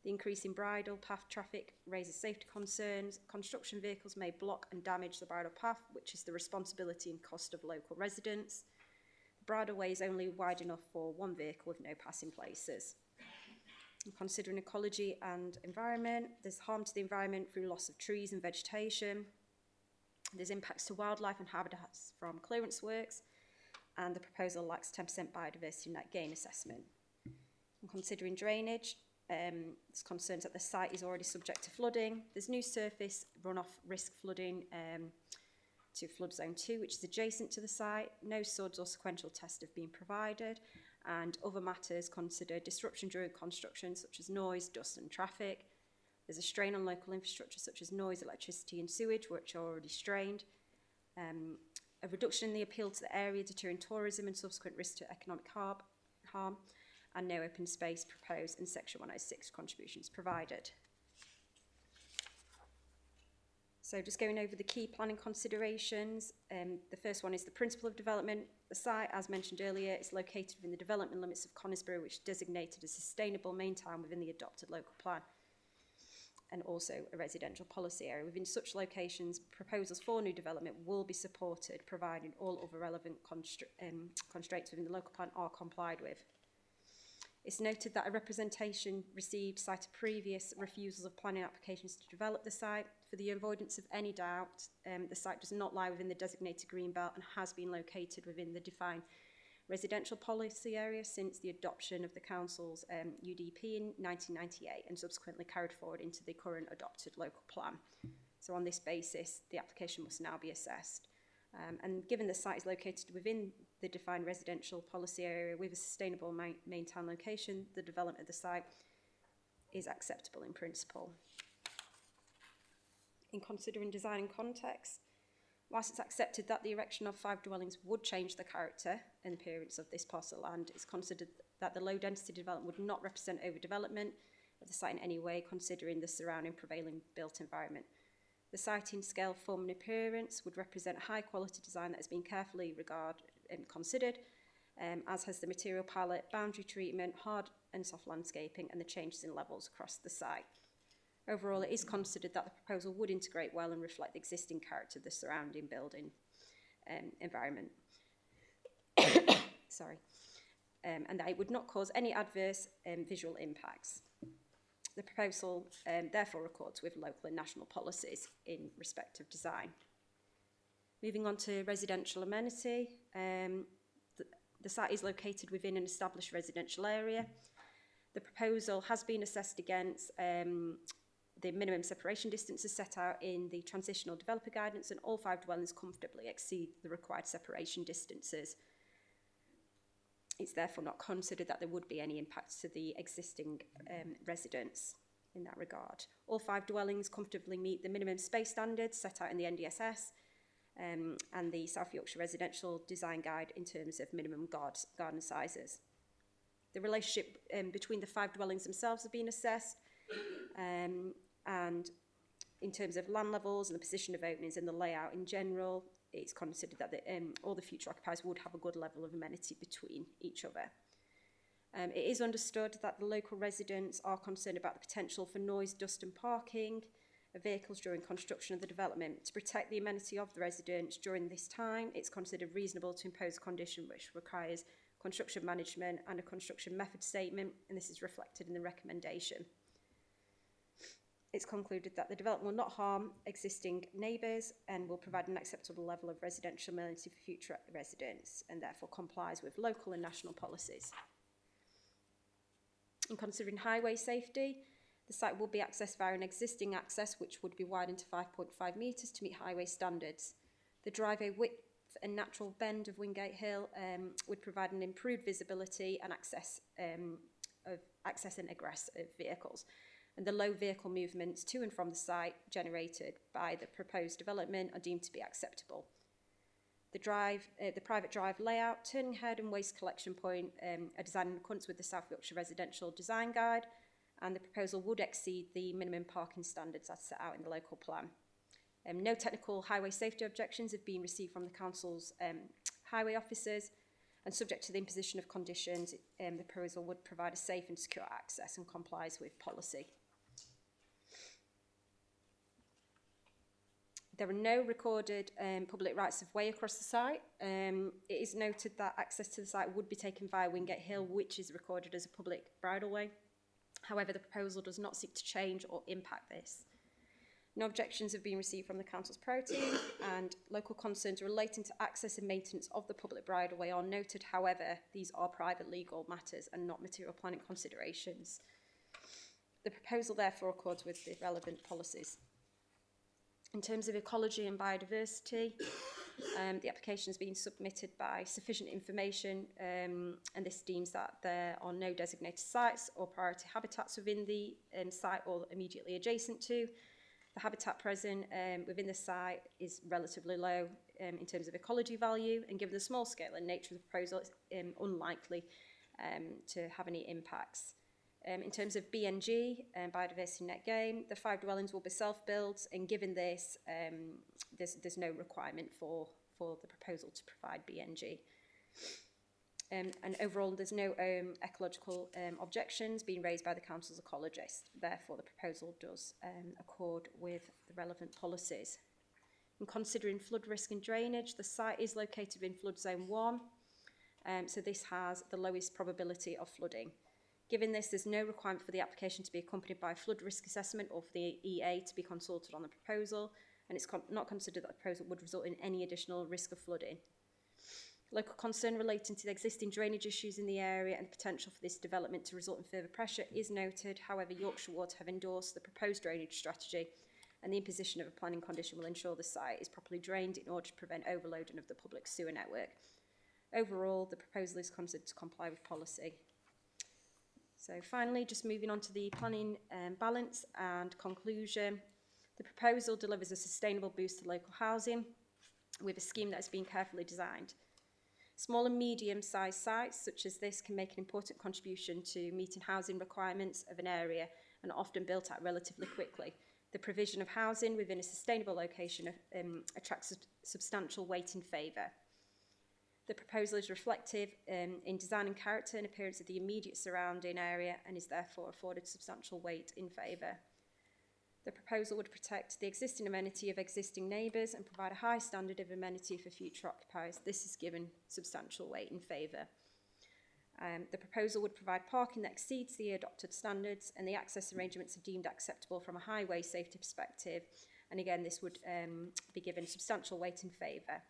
The increase in bridle path traffic raises safety concerns. Construction vehicles may block and damage the bridle path, which is the responsibility and cost of local residents. The bridleway is only wide enough for 1 vehicle with no passing places. And considering ecology and environment, there's harm to the environment through loss of trees and vegetation. There's impacts to wildlife and habitats from clearance works. And the proposal lacks 10% biodiversity net gain assessment. And considering drainage, There's concerns that the site is already subject to flooding. There's new surface runoff risk flooding to flood zone 2, which is adjacent to the site. No SUDS or sequential tests have been provided, and other matters consider disruption during construction, such as noise, dust and traffic. There's a strain on local infrastructure such as noise, electricity and sewage, which are already strained. A reduction in the appeal to the area, deterring tourism and subsequent risk to economic harm, and no open space proposed, and Section 106 contributions provided. So just going over the key planning considerations, the first one is the principle of development. The site, as mentioned earlier, is located within the development limits of Conisbrough, which is designated as sustainable main town within the adopted local plan, and also a residential policy area. Within such locations, proposals for new development will be supported, providing all other relevant constraints within the local plan are complied with. It's noted that a representation received cited previous refusals of planning applications to develop the site. For the avoidance of any doubt, the site does not lie within the designated green belt and has been located within the defined residential policy area since the adoption of the council's UDP in 1998 and subsequently carried forward into the current adopted local plan. So on this basis, the application must now be assessed. And given the site is located within the defined residential policy area with a sustainable main town location, the development of the site is acceptable in principle. In considering design and context, whilst it's accepted that the erection of 5 dwellings would change the character and appearance of this parcel of land, it's considered that the low density development would not represent overdevelopment of the site in any way, considering the surrounding prevailing built environment. The site in scale, form and appearance would represent high quality design that has been carefully considered, as has the material palette, boundary treatment, hard and soft landscaping and the changes in levels across the site. Overall, it is considered that the proposal would integrate well and reflect the existing character of the surrounding building environment. Sorry. And that it would not cause any adverse visual impacts. The proposal therefore accords with local and national policies in respect of design. Moving on to residential amenity, the site is located within an established residential area. The proposal has been assessed against the minimum separation distances set out in the transitional developer guidance, and all 5 dwellings comfortably exceed the required separation distances. It's therefore not considered that there would be any impact to the existing residents in that regard. All 5 dwellings comfortably meet the minimum space standards set out in the NDSS and the South Yorkshire Residential Design Guide in terms of minimum garden sizes. The relationship between the 5 dwellings themselves has been assessed, and in terms of land levels and the position of openings and the layout in general, it's considered that all the future occupiers would have a good level of amenity between each other. It is understood that the local residents are concerned about the potential for noise, dust and parking of vehicles during construction of the development. To protect the amenity of the residents during this time, it's considered reasonable to impose a condition which requires construction management and a construction method statement, and this is reflected in the recommendation. It's concluded that the development will not harm existing neighbours and will provide an acceptable level of residential amenity for future residents, and therefore complies with local and national policies. In considering highway safety, the site will be accessed via an existing access which would be widened to 5.5 metres to meet highway standards. The driveway width and natural bend of Wingate Hill would provide an improved visibility and access and egress of vehicles. And the low vehicle movements to and from the site generated by the proposed development are deemed to be acceptable. The private drive layout, turning head and waste collection point are designed in accordance with the South Yorkshire Residential Design Guide, and the proposal would exceed the minimum parking standards as set out in the local plan. No technical highway safety objections have been received from the council's highway officers, and subject to the imposition of conditions, the proposal would provide a safe and secure access and complies with policy. There are no recorded public rights of way across the site. It is noted that access to the site would be taken via Wingate Hill, which is recorded as a public bridleway. However, the proposal does not seek to change or impact this. No objections have been received from the council's pro team, and local concerns relating to access and maintenance of the public bridleway are noted. However, these are private legal matters and not material planning considerations. The proposal therefore accords with the relevant policies. In terms of ecology and biodiversity, the application has been submitted by sufficient information, and this deems that there are no designated sites or priority habitats within the site or immediately adjacent to. The habitat present within the site is relatively low in terms of ecology value, and given the small scale and nature of the proposal, it's unlikely to have any impacts. In terms of BNG, biodiversity net gain, the 5 dwellings will be self-builds, and given this, there's no requirement for the proposal to provide BNG. And overall, there's no ecological objections being raised by the council's ecologist. Therefore, the proposal does accord with the relevant policies. In considering flood risk and drainage, the site is located in flood zone 1, so this has the lowest probability of flooding. Given this, there's no requirement for the application to be accompanied by a flood risk assessment or for the EA to be consulted on the proposal, and it's not considered that the proposal would result in any additional risk of flooding. Local concern relating to the existing drainage issues in the area and the potential for this development to result in further pressure is noted. However, Yorkshire Wards have endorsed the proposed drainage strategy, and the imposition of a planning condition will ensure the site is properly drained in order to prevent overloading of the public sewer network. Overall, the proposal is considered to comply with policy. So finally, just moving on to the planning balance and conclusion. The proposal delivers a sustainable boost to local housing with a scheme that has been carefully designed. Small and medium-sized sites such as this can make an important contribution to meeting housing requirements of an area and are often built out relatively quickly. The provision of housing within a sustainable location attracts substantial weight in favour. The proposal is reflective in design and character and appearance of the immediate surrounding area and is therefore afforded substantial weight in favour. The proposal would protect the existing amenity of existing neighbours and provide a high standard of amenity for future occupiers. This is given substantial weight in favour. The proposal would provide parking that exceeds the adopted standards, and the access arrangements are deemed acceptable from a highway safety perspective. And again, this would be given substantial weight in favour.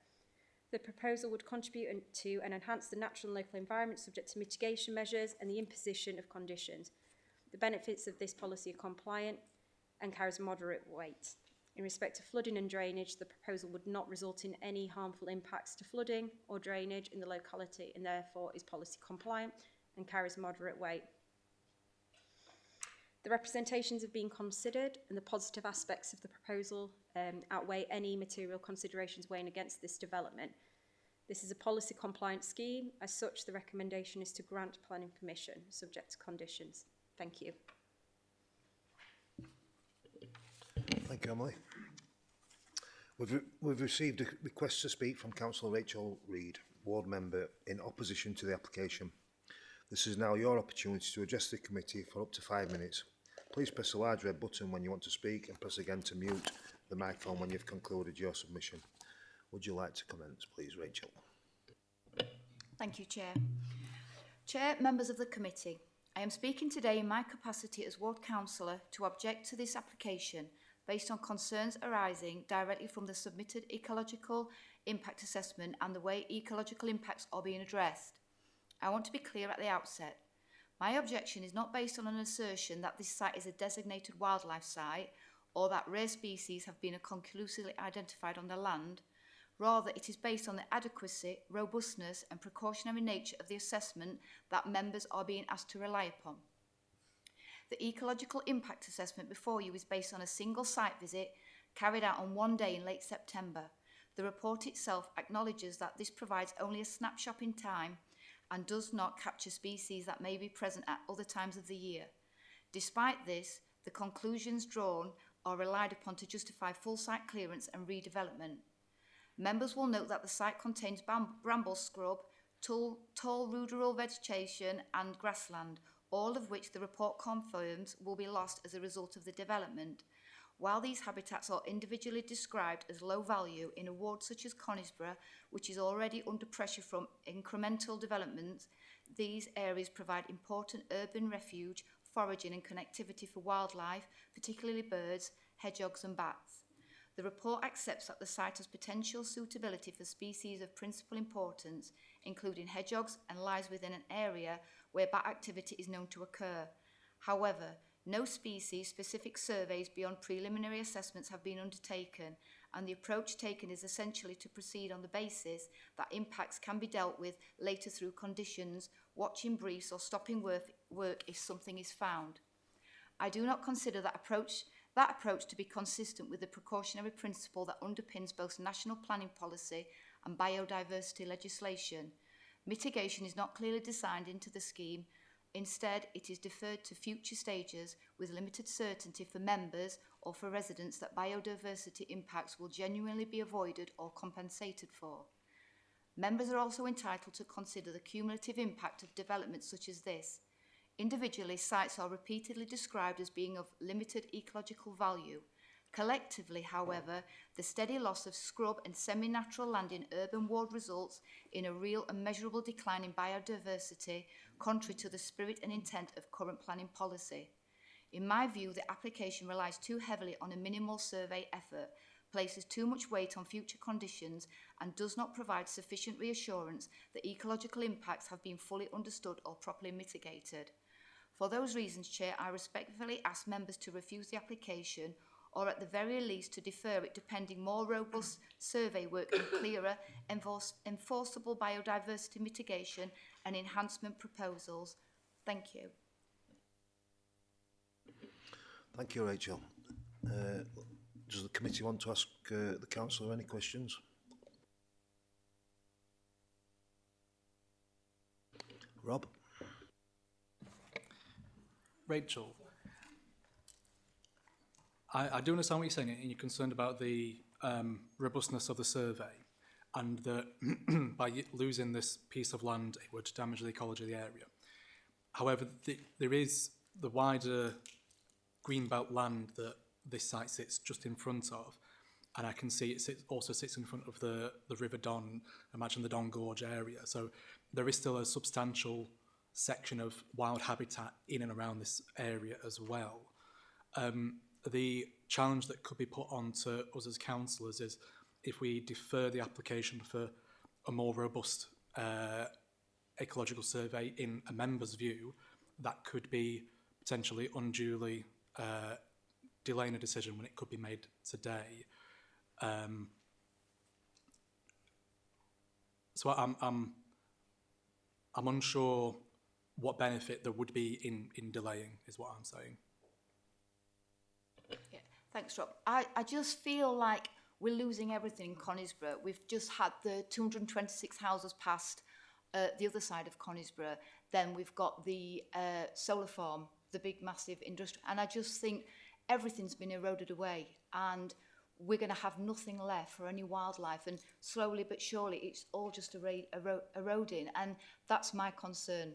The proposal would contribute to and enhance the natural and local environment subject to mitigation measures and the imposition of conditions. The benefits of this policy are compliant and carries moderate weight. In respect to flooding and drainage, the proposal would not result in any harmful impacts to flooding or drainage in the locality and therefore is policy compliant and carries moderate weight. The representations have been considered and the positive aspects of the proposal outweigh any material considerations weighing against this development. This is a policy compliant scheme. As such, the recommendation is to grant planning permission subject to conditions. Thank you. Thank you, Emily. We've received a request to speak from Councillor Rachel Reid, Ward Member, in opposition to the application. This is now your opportunity to address the committee for up to 5 minutes. Please press the large red button when you want to speak and press again to mute the microphone when you've concluded your submission. Would you like to commence, please, Rachel? Thank you, Chair. Chair, members of the committee, I am speaking today in my capacity as Ward Councillor to object to this application based on concerns arising directly from the submitted ecological impact assessment and the way ecological impacts are being addressed. I want to be clear at the outset. My objection is not based on an assertion that this site is a designated wildlife site or that rare species have been conclusively identified on the land. Rather, it is based on the adequacy, robustness and precautionary nature of the assessment that members are being asked to rely upon. The ecological impact assessment before you is based on a single site visit carried out on one day in late September. The report itself acknowledges that this provides only a snapshot in time and does not capture species that may be present at other times of the year. Despite this, the conclusions drawn are relied upon to justify full site clearance and redevelopment. Members will note that the site contains bramble scrub, tall ruderal vegetation and grassland, all of which the report confirms will be lost as a result of the development. While these habitats are individually described as low value in a ward such as Conisbrough, which is already under pressure from incremental developments, these areas provide important urban refuge, foraging and connectivity for wildlife, particularly birds, hedgehogs and bats. The report accepts that the site has potential suitability for species of principal importance, including hedgehogs, and lies within an area where bat activity is known to occur. However, No species-specific surveys beyond preliminary assessments have been undertaken, and the approach taken is essentially to proceed on the basis that impacts can be dealt with later through conditions, watching briefs or stopping work if something is found. I do not consider that approach to be consistent with the precautionary principle that underpins both national planning policy and biodiversity legislation. Mitigation is not clearly designed into the scheme. Instead, it is deferred to future stages with limited certainty for members or for residents that biodiversity impacts will genuinely be avoided or compensated for. Members are also entitled to consider the cumulative impact of developments such as this. Individually, sites are repeatedly described as being of limited ecological value. Collectively, however, the steady loss of scrub and semi-natural land in urban ward results in a real and measurable decline in biodiversity, contrary to the spirit and intent of current planning policy. In my view, the application relies too heavily on a minimal survey effort, places too much weight on future conditions, and does not provide sufficient reassurance that ecological impacts have been fully understood or properly mitigated. For those reasons, Chair, I respectfully ask members to refuse the application, or at the very least to defer it pending more robust survey work and clearer, enforceable biodiversity mitigation and enhancement proposals. Thank you. Thank you, Rachel. Does the committee want to ask the councillor any questions? Rob? Rachel, I do understand what you're saying, and you're concerned about the robustness of the survey, and that by losing this piece of land, it would damage the ecology of the area. However, there is the wider greenbelt land that this site sits just in front of, and I can see it also sits in front of the River Don, imagine the Don Gorge area. So there is still a substantial section of wild habitat in and around this area as well. The challenge that could be put on to us as councillors is if we defer the application for a more robust ecological survey in a member's view, that could be potentially unduly delaying a decision when it could be made today. So I'm unsure what benefit there would be in delaying, is what I'm saying. Yeah, thanks, Rob. I just feel like we're losing everything in Conisbrough. We've just had the 226 houses passed the other side of Conisbrough. Then we've got the solar farm, the big massive industry, and I just think everything's been eroded away, and we're going to have nothing left for any wildlife, and slowly but surely it's all just eroding, and that's my concern,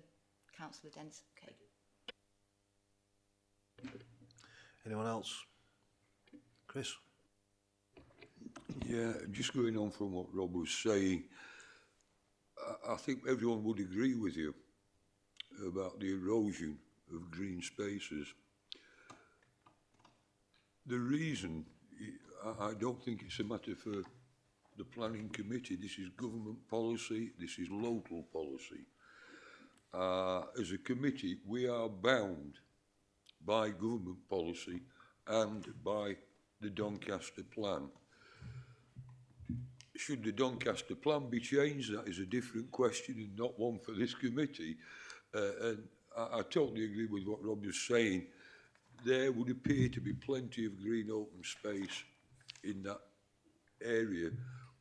Councillor Dent. Okay. Anyone else? Chris? Yeah, just going on from what Rob was saying, I think everyone would agree with you about the erosion of green spaces. The reason, I don't think it's a matter for the planning committee. This is government policy, this is local policy. As a committee, we are bound by government policy and by the Doncaster plan. Should the Doncaster plan be changed, that is a different question and not one for this committee. And I totally agree with what Rob was saying. There would appear to be plenty of green open space in that area,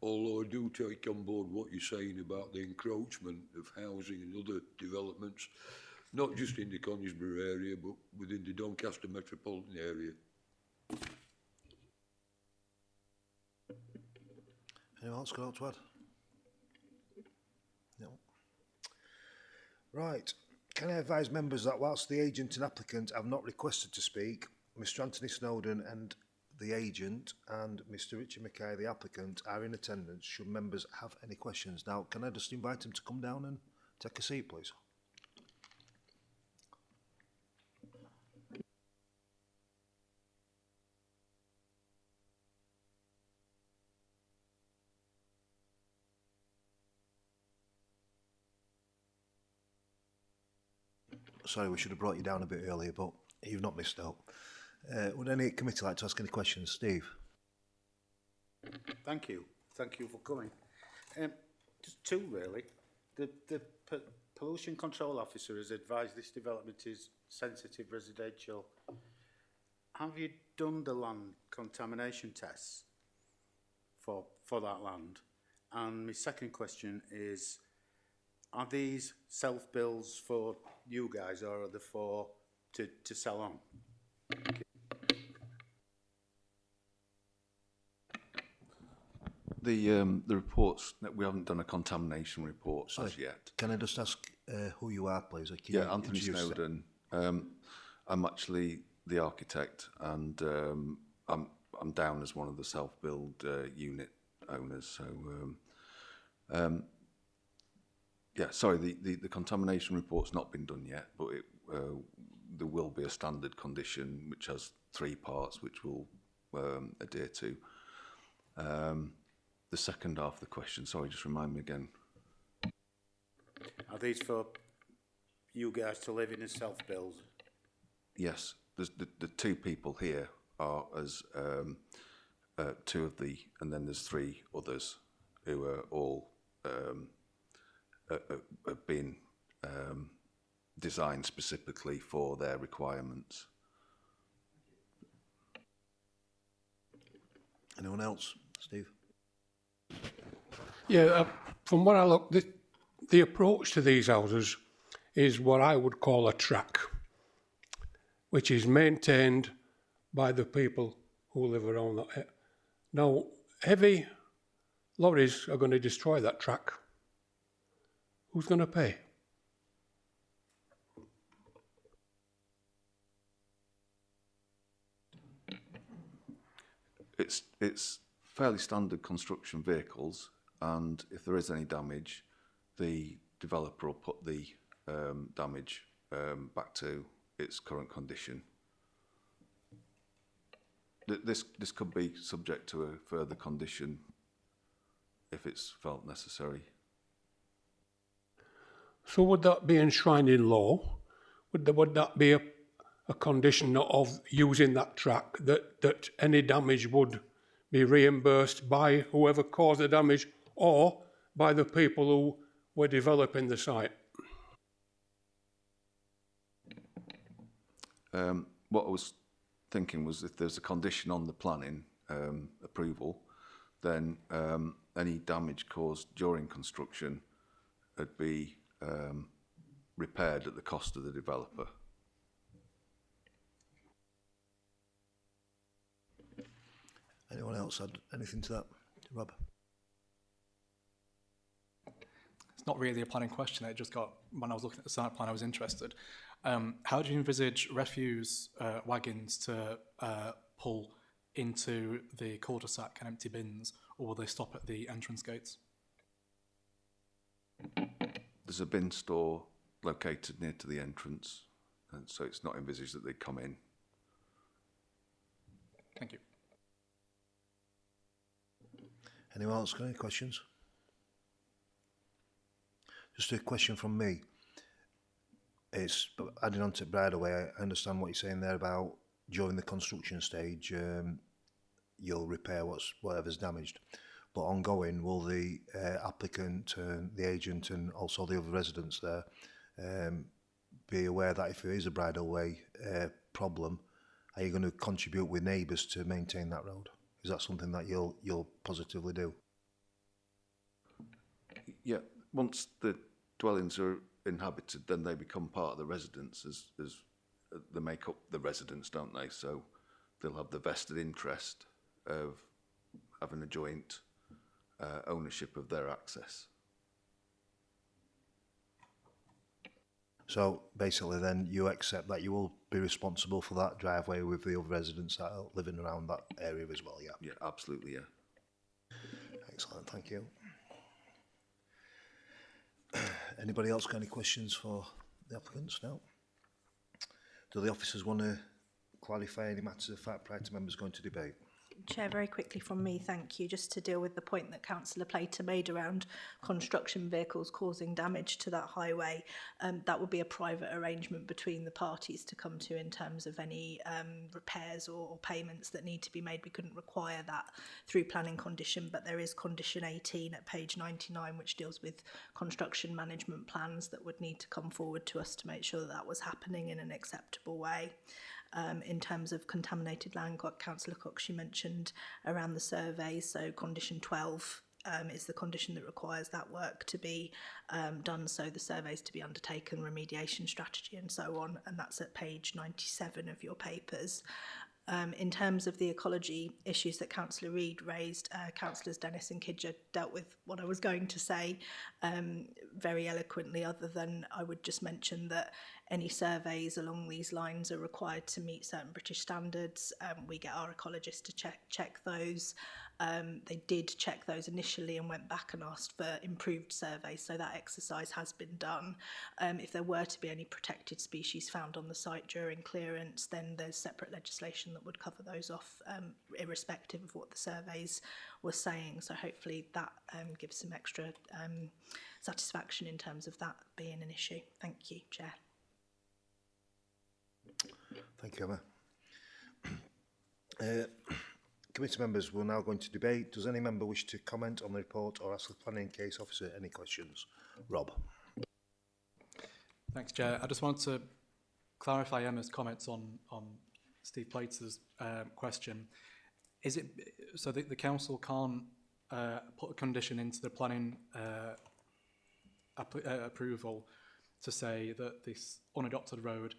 although I do take on board what you're saying about the encroachment of housing and other developments, not just in the Conisbrough area, but within the Doncaster metropolitan area. Anyone else got to add? No. Right. Can I advise members that whilst the agent and applicant have not requested to speak, Mr Anthony Snowden and the agent and Mr Richard Mackay, the applicant, are in attendance should members have any questions. Now, can I just invite them to come down and take a seat, please? Sorry, we should have brought you down a bit earlier, but You've not missed out. Would any committee like to ask any questions? Steve? Thank you. Thank you for coming. Just two, really. The pollution control officer has advised this development is sensitive residential. Have you done the land contamination tests for that land? And my second question is, are these self-bills for you guys, or are they for to sell on? The reports, we haven't done a contamination report as yet. Can I just ask who you are, please? Can Yeah, you Anthony introduce yourself? Snowden. I'm actually the architect, and I'm down as one of the self-build unit owners. So, yeah, sorry, the contamination report's not been done yet, but there will be a standard condition which has 3 parts which we'll adhere to. The second half of the question, sorry, just remind me again. Are these for you guys to live in as self-builds? Yes, there's the 2 people here are as 2 of the, and then there's 3 others who are all have been designed specifically for their requirements. Anyone else? Steve? Yeah, from what I look, the approach to these houses is what I would call a track, which is maintained by the people who live around that. Now, heavy lorries are going to destroy that track. Who's going to pay? It's fairly standard construction vehicles, and if there is any damage, the developer will put the damage back to its current condition. This could be subject to a further condition if it's felt necessary. So would that be enshrined in law? Would that be a condition of using that track, that any damage would be reimbursed by whoever caused the damage or by the people who were developing the site? What I was thinking was, if there's a condition on the planning approval, then any damage caused during construction would be repaired at the cost of the developer. Anyone else add anything to that? Rob? It's not really a planning question. It just got, when I was looking at the site plan, I was interested. How do you envisage refuse wagons to pull into the cul-de-sac and empty bins, or will they stop at the entrance gates? There's a bin store located near to the entrance, and so it's not envisaged that they come in. Thank you. Anyone else got any questions? Just a question from me. It's adding on to Bridleway. I understand what you're saying there about during the construction stage, you'll repair whatever's damaged. But ongoing, will the applicant, the agent, and also the other residents there be aware that if there is a Bridleway problem, are you going to contribute with neighbours to maintain that road? Is that something that you'll positively do? Yeah, once the dwellings are inhabited, then they become part of the residents, as they make up the residents, don't they? So they'll have the vested interest of having a joint ownership of their access. So basically then you accept that you will be responsible for that driveway with the other residents that are living around that area as well, yeah? Yeah, absolutely, yeah. Excellent, thank you. Anybody else got any questions for the applicants? No? Do the officers want to clarify any matters of fact prior to members going to debate? Chair, very quickly from me, thank you. Just to deal with the point that Councillor Plater made around construction vehicles causing damage to that highway, that would be a private arrangement between the parties to come to in terms of any repairs or payments that need to be made. We couldn't require that through planning condition, but there is condition 18 at page 99, which deals with construction management plans that would need to come forward to us to make sure that that was happening in an acceptable way. In terms of contaminated land, Councillor Cox, you mentioned around the surveys, so condition 12 is the condition that requires that work to be done, so the surveys to be undertaken, remediation strategy and so on, and that's at page 97 of your papers. In terms of the ecology issues that Councillor Reid raised, Councillors Dennis and Kidger dealt with what I was going to say very eloquently, other than I would just mention that any surveys along these lines are required to meet certain British standards. We get our ecologists to check those. They did check those initially and went back and asked for improved surveys, so that exercise has been done. If there were to be any protected species found on the site during clearance, then there's separate legislation that would cover those off, irrespective of what the surveys were saying. So hopefully that gives some extra satisfaction in terms of that being an issue. Thank you, Chair. Thank you, Emma. Committee members, we're now going to debate. Does any member wish to comment on the report or ask the planning case officer any questions? Rob. Thanks, Chair. I just wanted to clarify Emma's comments on Steve Plater's question. Is it so that the council can't put a condition into the planning approval to say that this unadopted road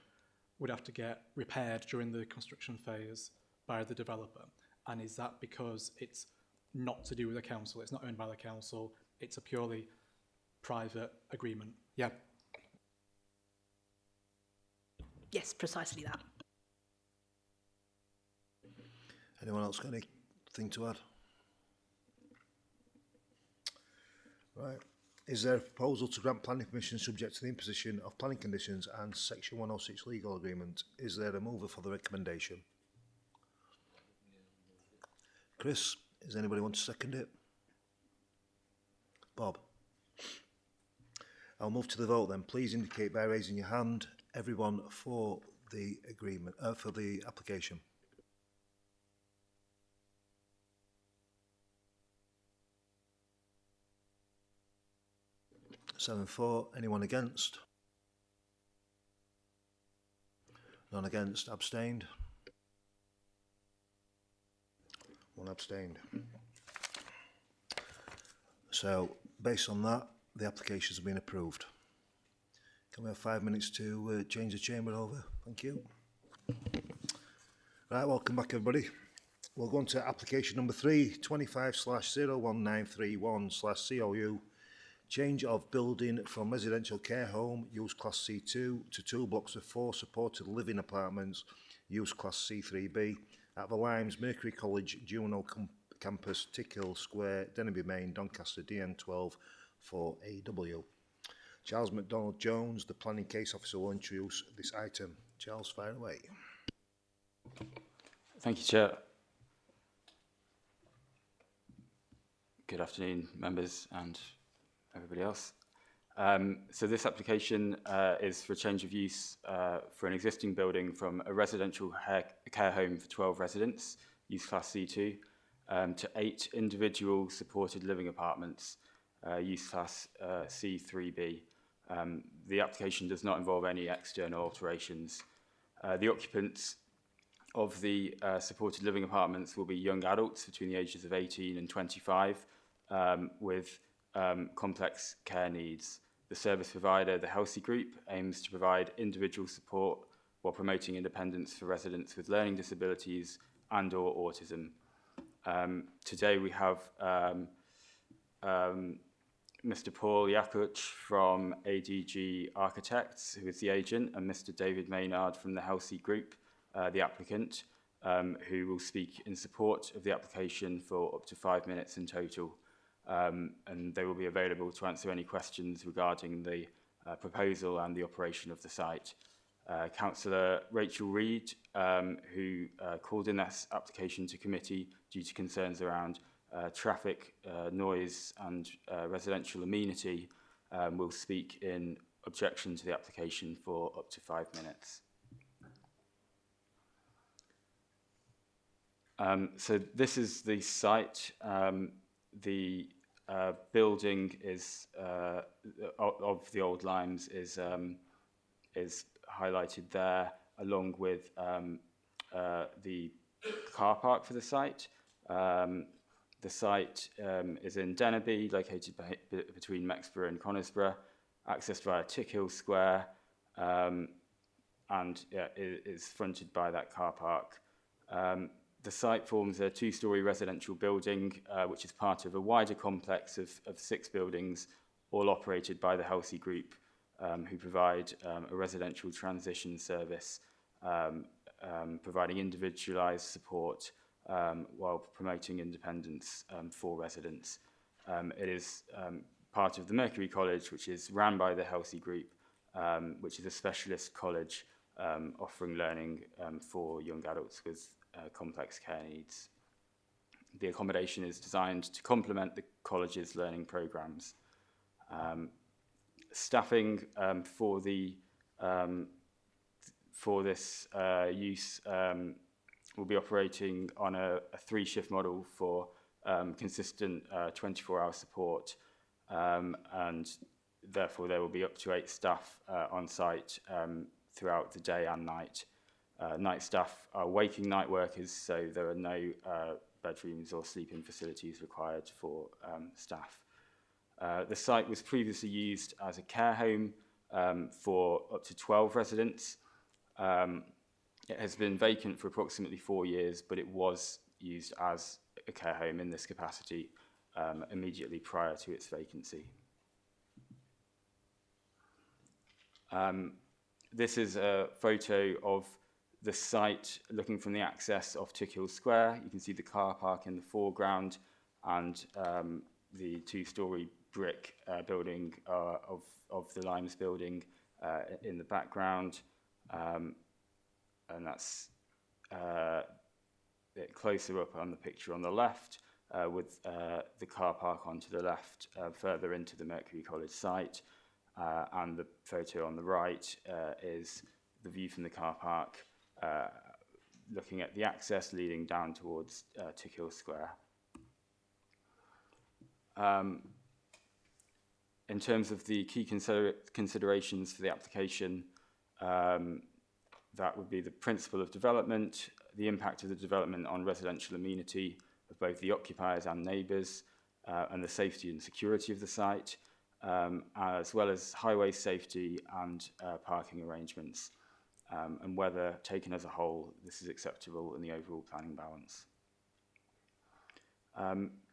would have to get repaired during the construction phase by the developer? And is that because it's not to do with the council, it's not owned by the council, it's a purely private agreement? Yeah. Yes, precisely that. Anyone else got anything to add? Right. Is there a proposal to grant planning permission subject to the imposition of planning conditions and Section 106 legal agreement? Is there a mover for the recommendation? Chris, does anybody want to second it? Bob? I'll move to the vote then. Please indicate by raising your hand. Everyone for the agreement, for the application. Seven for. Anyone against? None against. Abstained? One abstained. So, based on that, the applications have been approved. Can we have 5 minutes to change the chamber over? Thank you. Right, welcome back everybody. We'll go on to application number 3, 25/01931/COU. Change of building from residential care home, use class C2, to 2 blocks of 4 supported living apartments, use class C3B, at the Limes, Mercury College, Juno Campus, Tickhill Square, Denby Main, Doncaster, DN12 4AW. Charles MacDonald-Jones, the planning case officer, will introduce this item. Charles, fire away. Thank you, Chair. Good afternoon, members and everybody else. So this application is for a change of use for an existing building from a residential care home for 12 residents, use class C2, to 8 individual supported living apartments, use class C3B. The application does not involve any external alterations. The occupants of the supported living apartments will be young adults between the ages of 18 and 25 with complex care needs. The service provider, the Healthy Group, aims to provide individual support while promoting independence for residents with learning disabilities and or autism. Today we have Mr. Paul Yakuch from ADG Architects, who is the agent, and Mr. David Maynard from the Healthy Group, the applicant, who will speak in support of the application for up to 5 minutes in total. And they will be available to answer any questions regarding the proposal and the operation of the site. Councillor Rachel Reid, who called in this application to committee due to concerns around traffic, noise and residential amenity, will speak in objection to the application for up to 5 minutes. So this is the site. The building is of the old limes is highlighted there, along with the car park for the site. The site is in Dennerby, located between Mexborough and Conisborough, accessed via Tickhill Square, and is fronted by that car park. The site forms a 2-storey residential building, which is part of a wider complex of 6 buildings, all operated by the Helsey Group, who provide a residential transition service, providing individualised support while promoting independence for residents. It is part of the Mercury College, which is run by the Helsey Group, which is a specialist college offering learning for young adults with complex care needs. The accommodation is designed to complement the college's learning programmes. Staffing for this use will be operating on a 3-shift model for consistent 24-hour support, and therefore there will be up to 8 staff on site throughout the day and night. Night staff are waking night workers, so there are no bedrooms or sleeping facilities required for staff. The site was previously used as a care home for up to 12 residents. It has been vacant for approximately 4 years, but it was used as a care home in this capacity immediately prior to its vacancy. This is a photo of the site looking from the access of Tickhill Square. You can see the car park in the foreground and the 2-storey brick building of the Limes building in the background. And that's bit closer up on the picture on the left, with the car park onto the left, further into the Mercury College site. And the photo on the right is the view from the car park, looking at the access leading down towards Tickhill Square. In terms of the key considerations for the application, that would be the principle of development, the impact of the development on residential amenity of both the occupiers and neighbours, and the safety and security of the site, as well as highway safety and parking arrangements, and whether, taken as a whole, this is acceptable in the overall planning balance.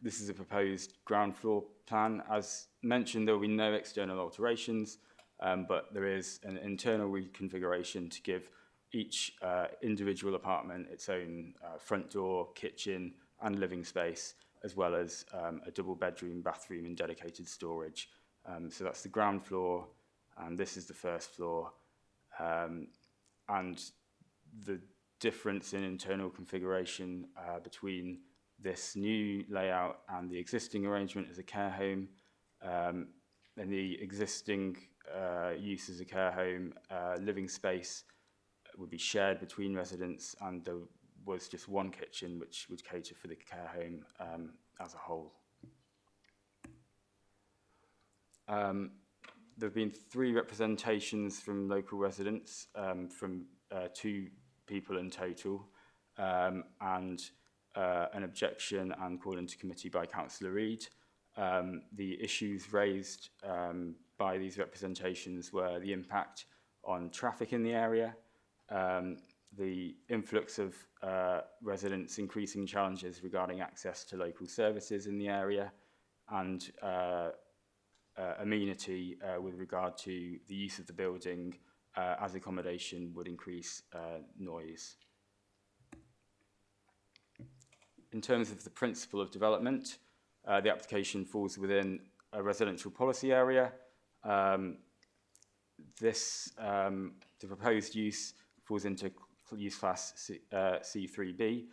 This is a proposed ground floor plan. As mentioned, there will be no external alterations, but there is an internal reconfiguration to give each individual apartment its own front door, kitchen and living space, as well as a double bedroom, bathroom and dedicated storage. So that's the ground floor, and this is the first floor. And the difference in internal configuration between this new layout and the existing arrangement as a care home, and the existing use as a care home, living space would be shared between residents, and there was just one kitchen which would cater for the care home as a whole. There have been 3 representations from local residents, from 2 people in total, and an objection and called into committee by Councillor Reid. The issues raised by these representations were the impact on traffic in the area, the influx of residents, increasing challenges regarding access to local services in the area, and amenity with regard to the use of the building as accommodation would increase noise. In terms of the principle of development, the application falls within a residential policy area. the proposed use falls into use class C3B,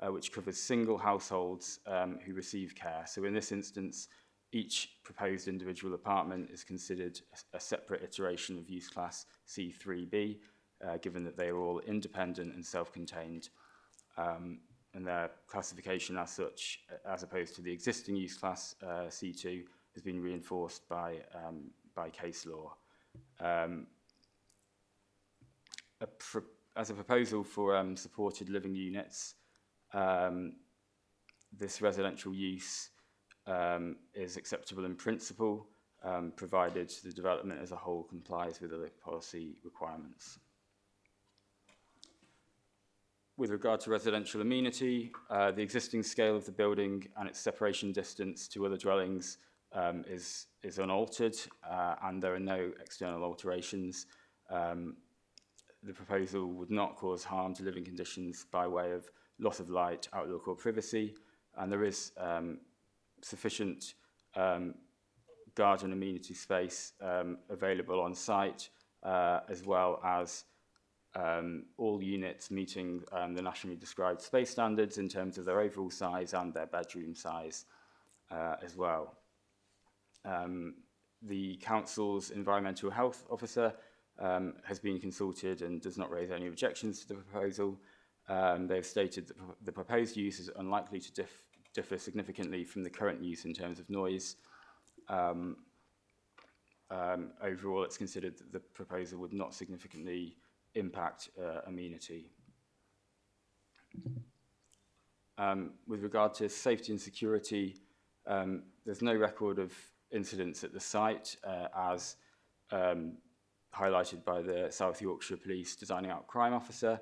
which covers single households who receive care. So in this instance, each proposed individual apartment is considered a separate iteration of use class C3B, given that they are all independent and self-contained. And their classification as such, as opposed to the existing use class C2, has been reinforced by case law. As a proposal for supported living units, this residential use is acceptable in principle, provided the development as a whole complies with the policy requirements. With regard to residential amenity, the existing scale of the building and its separation distance to other dwellings is unaltered, and there are no external alterations. The proposal would not cause harm to living conditions by way of loss of light, outlook or privacy, and there is sufficient garden amenity space available on site, as well as all units meeting the nationally described space standards in terms of their overall size and their bedroom size as well. The council's environmental health officer has been consulted and does not raise any objections to the proposal. They've stated that the proposed use is unlikely to differ significantly from the current use in terms of noise. Overall, it's considered that the proposal would not significantly impact amenity. With regard to safety and security, there's no record of incidents at the site, as highlighted by the South Yorkshire Police Designing Out Crime Officer,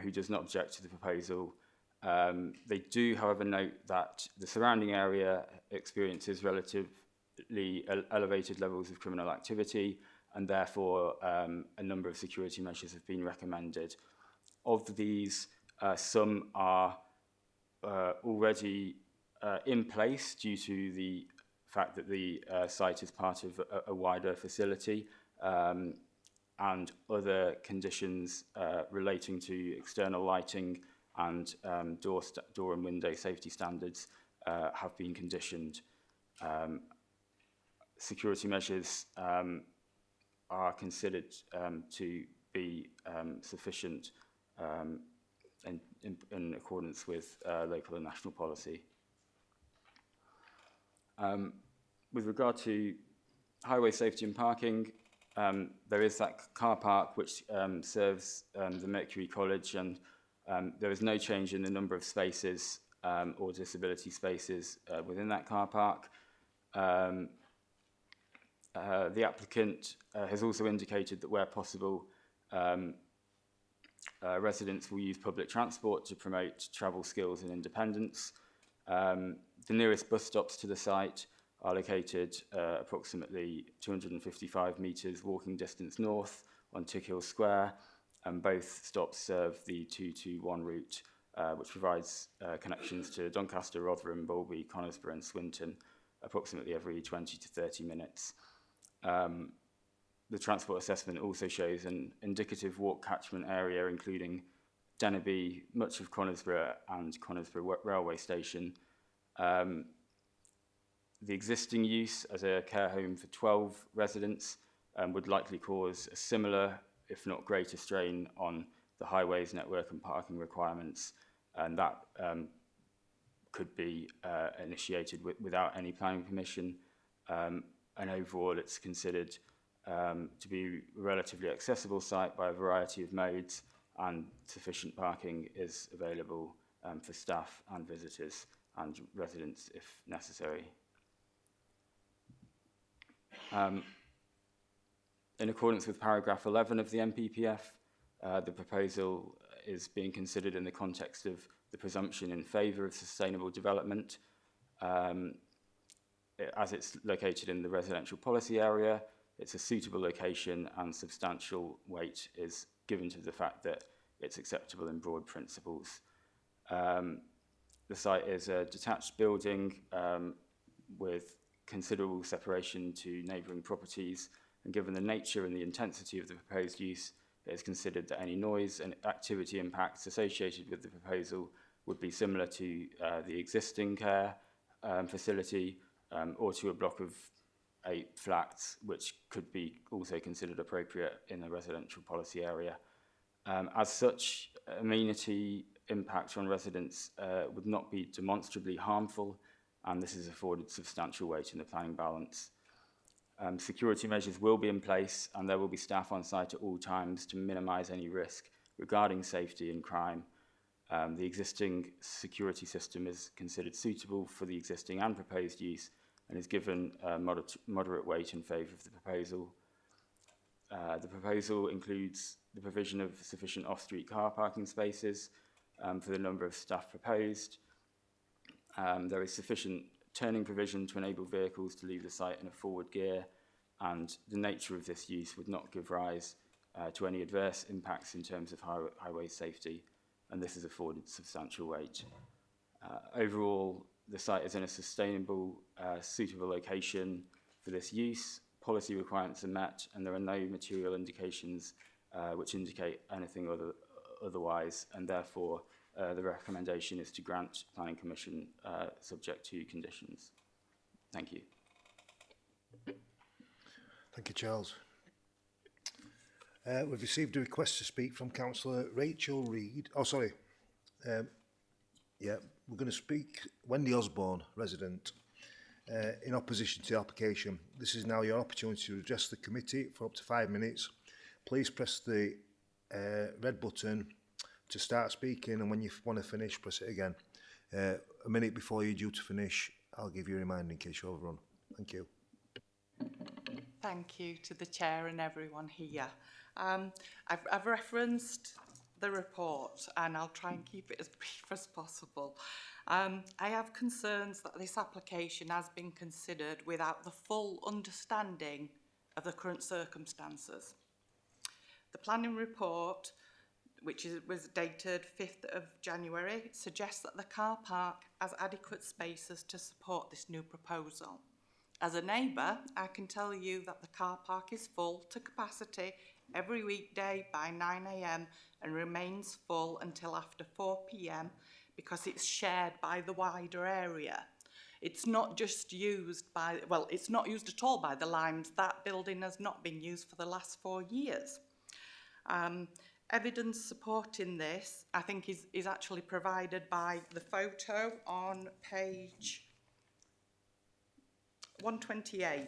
who does not object to the proposal. They do, however, note that the surrounding area experiences relatively elevated levels of criminal activity, and therefore a number of security measures have been recommended. Of these, some are already in place due to the fact that the site is part of a wider facility, and other conditions relating to external lighting and door and window safety standards have been conditioned. Security measures are considered to be sufficient in accordance with local and national policy. With regard to highway safety and parking, there is that car park which serves the Mercury College, and there is no change in the number of spaces or disability spaces within that car park. The applicant has also indicated that where possible, residents will use public transport to promote travel skills and independence. The nearest bus stops to the site are located approximately 255 metres walking distance north on Tickhill Square, and both stops serve the 221 route, which provides connections to Doncaster, Rotherham, Bolby, Conisbrough and Swinton approximately every 20 to 30 minutes. The transport assessment also shows an indicative walk catchment area including Dennerby, much of Conisbrough and Conisbrough Railway Station. The existing use as a care home for 12 residents would likely cause a similar, if not greater, strain on the highways network and parking requirements, and that could be initiated without any planning permission. And overall, it's considered to be a relatively accessible site by a variety of modes, and sufficient parking is available for staff and visitors and residents if necessary. In accordance with paragraph 11 of the MPPF, the proposal is being considered in the context of the presumption in favour of sustainable development. As it's located in the residential policy area, it's a suitable location and substantial weight is given to the fact that it's acceptable in broad principles. The site is a detached building with considerable separation to neighbouring properties, and given the nature and the intensity of the proposed use, it is considered that any noise and activity impacts associated with the proposal would be similar to the existing care facility or to a block of 8 flats, which could be also considered appropriate in a residential policy area. As such, amenity impact on residents would not be demonstrably harmful, and this is afforded substantial weight in the planning balance. Security measures will be in place, and there will be staff on site at all times to minimise any risk regarding safety and crime. The existing security system is considered suitable for the existing and proposed use and is given moderate weight in favour of the proposal. The proposal includes the provision of sufficient off-street car parking spaces for the number of staff proposed. There is sufficient turning provision to enable vehicles to leave the site in a forward gear, and the nature of this use would not give rise to any adverse impacts in terms of highway safety, and this is afforded substantial weight. Overall, the site is in a sustainable, suitable location for this use. Policy requirements are met, and there are no material indications which indicate anything otherwise, and therefore the recommendation is to grant Planning Commission subject to conditions. Thank you. Thank you, Charles. We've received a request to speak from Councillor Rachel Reid. Oh, sorry. Yeah, we're going to speak Wendy Osborne, resident, in opposition to the application. This is now your opportunity to address the committee for up to 5 minutes. Please press the red button to start speaking, and when you want to finish, press it again. A minute before you're due to finish, I'll give you a reminder in case you overrun. Thank you. Thank you to the Chair and everyone here. I've referenced the report, and I'll try and keep it as brief as possible. I have concerns that this application has been considered without the full understanding of the current circumstances. The planning report, which was dated 5th of January, suggests that the car park has adequate spaces to support this new proposal. As a neighbour, I can tell you that the car park is full to capacity every weekday by 9 AM and remains full until after 4 PM because it's shared by the wider area. It's not just used by, well, it's not used at all by the Limes. That building has not been used for the last 4 years. Evidence supporting this, I think, is actually provided by the photo on page 128.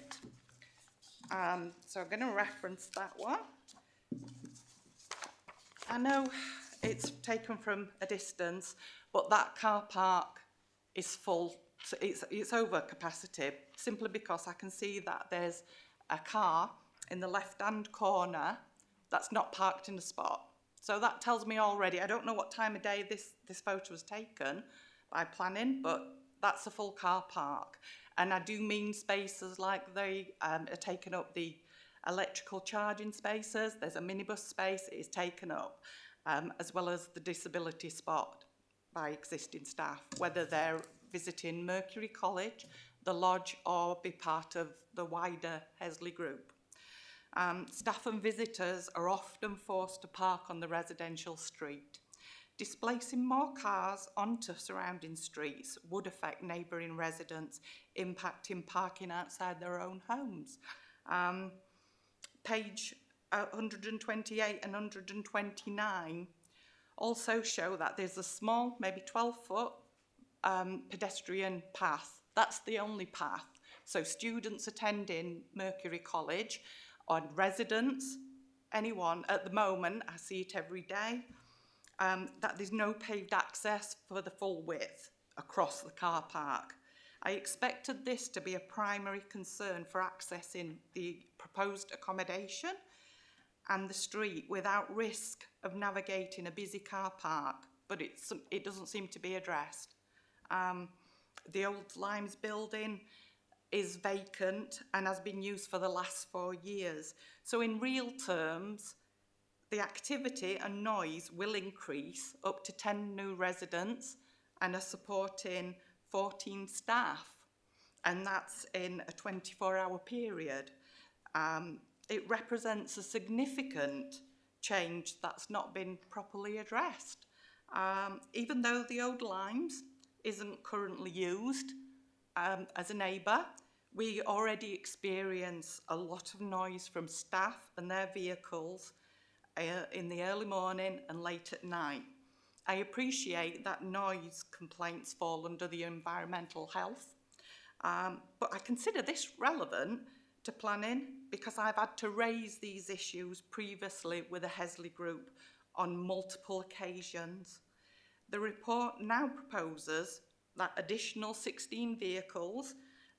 So I'm going to reference that one. I know it's taken from a distance, but that car park is full. So it's over capacity simply because I can see that there's a car in the left-hand corner that's not parked in the spot. So that tells me already, I don't know what time of day this photo was taken by planning, but that's a full car park. And I do mean spaces like they are taken up, the electrical charging spaces. There's a minibus space, it is taken up, as well as the disability spot by existing staff, whether they're visiting Mercury College, the lodge, or be part of the wider Hesley group. Staff and visitors are often forced to park on the residential street. Displacing more cars onto surrounding streets would affect neighbouring residents, impacting parking outside their own homes. Page 128 and 129 also show that there's a small, maybe 12-foot pedestrian path. That's the only path. So students attending Mercury College, or residents, anyone at the moment, I see it every day, that there's no paved access for the full width across the car park. I expected this to be a primary concern for accessing the proposed accommodation and the street without risk of navigating a busy car park, but it doesn't seem to be addressed. The old Limes building is vacant and has been used for the last 4 years. So in real terms, the activity and noise will increase up to 10 new residents and are supporting 14 staff, and that's in a 24-hour period. it represents a significant change that's not been properly addressed. Even though the old limes isn't currently used, as a neighbour, we already experience a lot of noise from staff and their vehicles in the early morning and late at night. I appreciate that noise complaints fall under the environmental health, but I consider this relevant to planning because I've had to raise these issues previously with the Hesley Group on multiple occasions. The report now proposes that additional 16 vehicles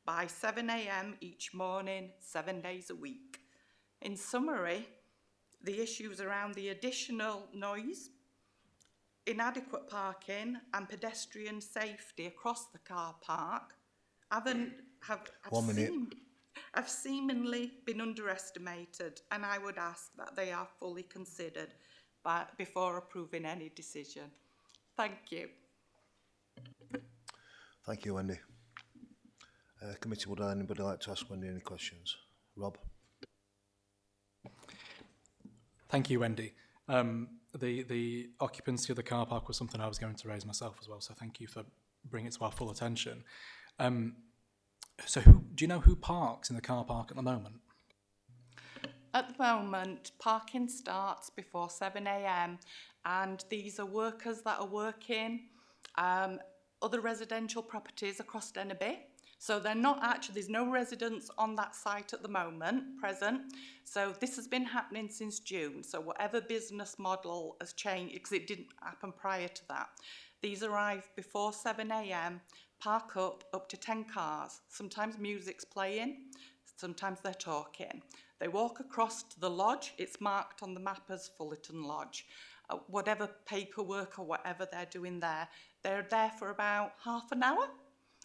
by 7 a.m. each morning, 7 days a week. In summary, the issues around the additional noise, inadequate parking and pedestrian safety across the car park have seemingly been underestimated, and I would ask that they are fully considered before approving any decision. Thank you. Thank you, Wendy. Committee, would anybody like to ask Wendy any questions? Rob? Thank you, Wendy. The occupancy of the car park was something I was going to raise myself as well, so thank you for bringing it to our full attention. So do you know who parks in the car park at the moment? At the moment, parking starts before 7 a.m. and these are workers that are working other residential properties across Denby. So they're not actually, there's no residents on that site at the moment, present. So this has been happening since June. So whatever business model has changed, because it didn't happen prior to that. These arrive before 7 a.m, park up to 10 cars. Sometimes music's playing, sometimes they're talking. They walk across to the lodge. It's marked on the map as Fullerton Lodge. Whatever paperwork or whatever they're doing there, they're there for about half an hour.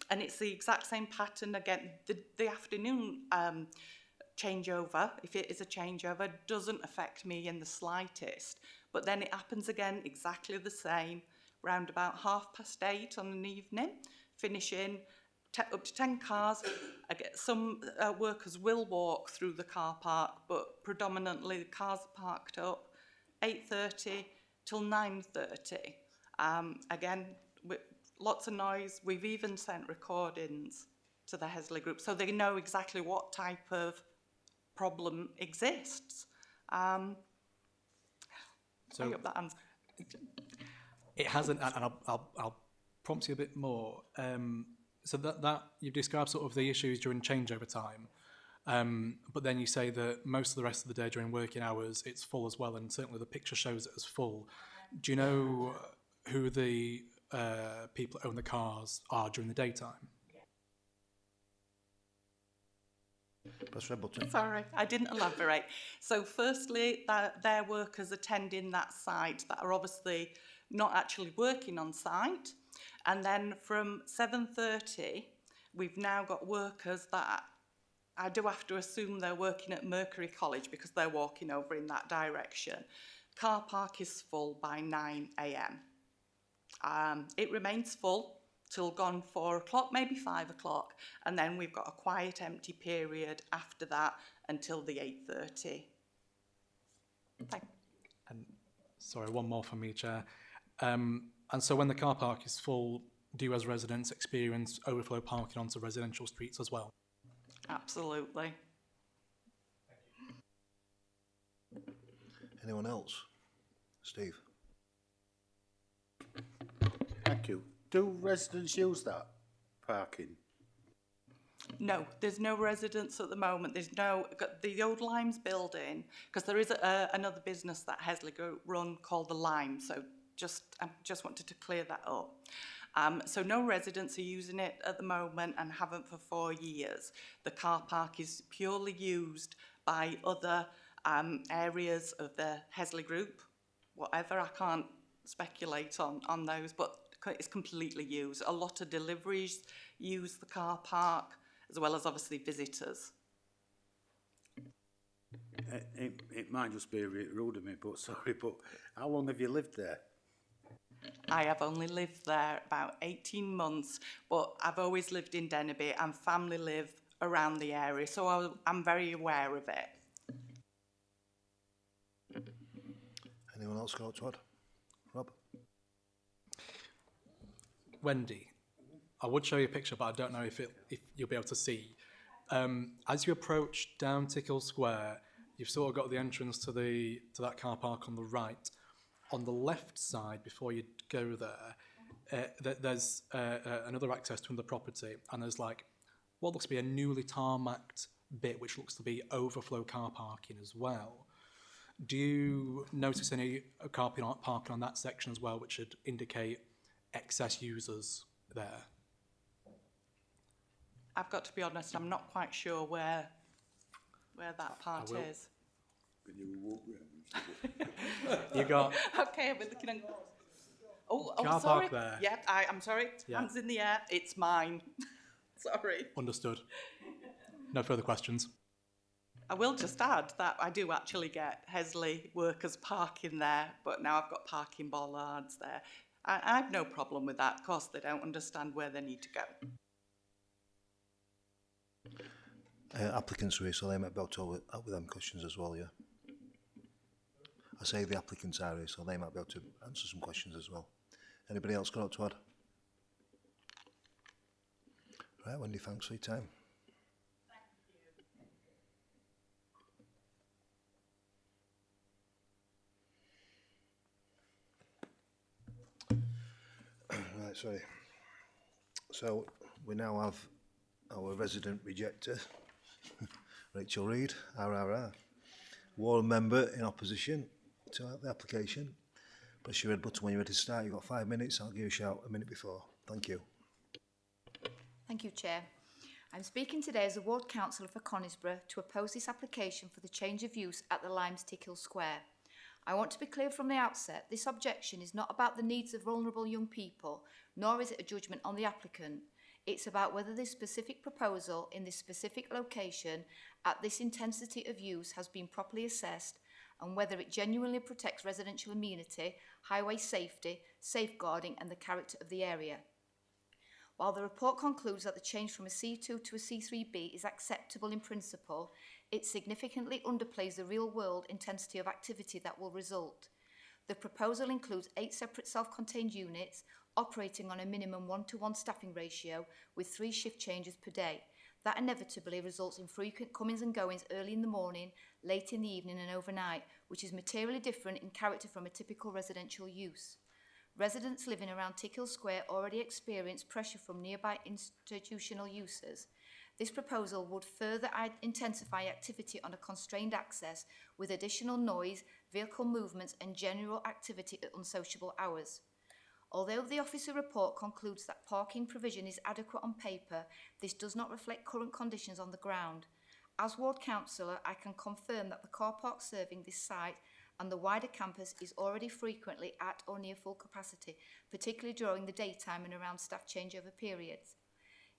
And it's the exact same pattern again. The afternoon changeover, if it is a changeover, doesn't affect me in the slightest. But then it happens again exactly the same, round about 8:30 on an evening, finishing up to 10 cars. Some workers will walk through the car park, but predominantly the cars are parked up 8:30 till 9:30. Again, lots of noise. We've even sent recordings to the Hesley Group, so they know exactly what type of problem exists. So I hope that answers. It hasn't, and I'll prompt you a bit more. So that you've described sort of the issues during changeover time, but then you say that most of the rest of the day during working hours it's full as well, and certainly the picture shows it as full. Do you know who the people that own the cars are during the daytime? Sorry, I didn't elaborate. So firstly, they're workers attending that site that are obviously not actually working on site. And then from 7:30, we've now got workers that I do have to assume they're working at Mercury College because they're walking over in that direction. Car park is full by 9 a.m. It remains full till gone 4 o'clock, maybe 5 o'clock, and then we've got a quiet empty period after that until the 8:30. And sorry, one more from me, Chair. And so when the car park is full, do you as residents experience overflow parking onto residential streets as well? Absolutely. Anyone else? Steve? Thank you. Do residents use that parking? No, there's no residents at the moment. There's no, the old Limes building, because there is another business that Hesley Group run called the Lime, so I just wanted to clear that up. So no residents are using it at the moment and haven't for 4 years. The car park is purely used by other areas of the Hesley Group. Whatever, I can't speculate on those, but it's completely used. A lot of deliveries use the car park, as well as obviously visitors. It might just be a bit rude of me, but sorry, but how long have you lived there? I have only lived there about 18 months, but I've always lived in Denby and family live around the area, so I'm very aware of it. else got to add? Rob? Wendy, I would show you a picture, but I don't know if you'll be able to see. As you approach down Tickhill Square, you've sort of got the entrance to that car park on the right. On the left side, before you go there, there's another access to the property, and there's like what looks to be a newly tarmacked bit, which looks to be overflow car parking as well. Do you notice any car parking on that section as well, which should indicate excess users there? I've got to be honest, I'm not quite sure where that part will. is. Can you walk round? You got Okay, we're looking at... Oh, car sorry. park there. Yep, I'm sorry. Yeah. Hands in the air. It's mine. Sorry. Understood. No further questions. I will just add that I do actually get Hesley workers parking there, but now I've got parking bollards there. I have no problem with that. Of course, they don't understand where they need to go. Applicants are here, so they might be able to help with them questions as well, yeah? I say the applicants are here, so they might be able to answer some questions as well. Anybody else got to add? Right, Wendy, thanks for your time. Right, sorry. So we now have our resident rejector, Rachel Reid, RRR. Ward member in opposition to the application. Press your red button when you're ready to start. You've got 5 minutes. I'll give you a shout a minute before. Thank you. Thank you, Chair. I'm speaking today as a ward councillor for Conisbrough to oppose this application for the change of use at the Limes Tickhill Square. I want to be clear from the outset, this objection is not about the needs of vulnerable young people, nor is it a judgment on the applicant. It's about whether this specific proposal in this specific location at this intensity of use has been properly assessed and whether it genuinely protects residential amenity, highway safety, safeguarding and the character of the area. While the report concludes that the change from a C2 to a C3B is acceptable in principle, it significantly underplays the real-world intensity of activity that will result. The proposal includes 8 separate self-contained units operating on a minimum 1-to-1 staffing ratio with 3 shift changes per day. That inevitably results in frequent comings and goings early in the morning, late in the evening and overnight, which is materially different in character from a typical residential use. Residents living around Tickhill Square already experience pressure from nearby institutional users. This proposal would further intensify activity on a constrained access with additional noise, vehicle movements and general activity at unsociable hours. Although the officer report concludes that parking provision is adequate on paper, this does not reflect current conditions on the ground. As ward councillor, I can confirm that the car park serving this site and the wider campus is already frequently at or near full capacity, particularly during the daytime and around staff changeover periods.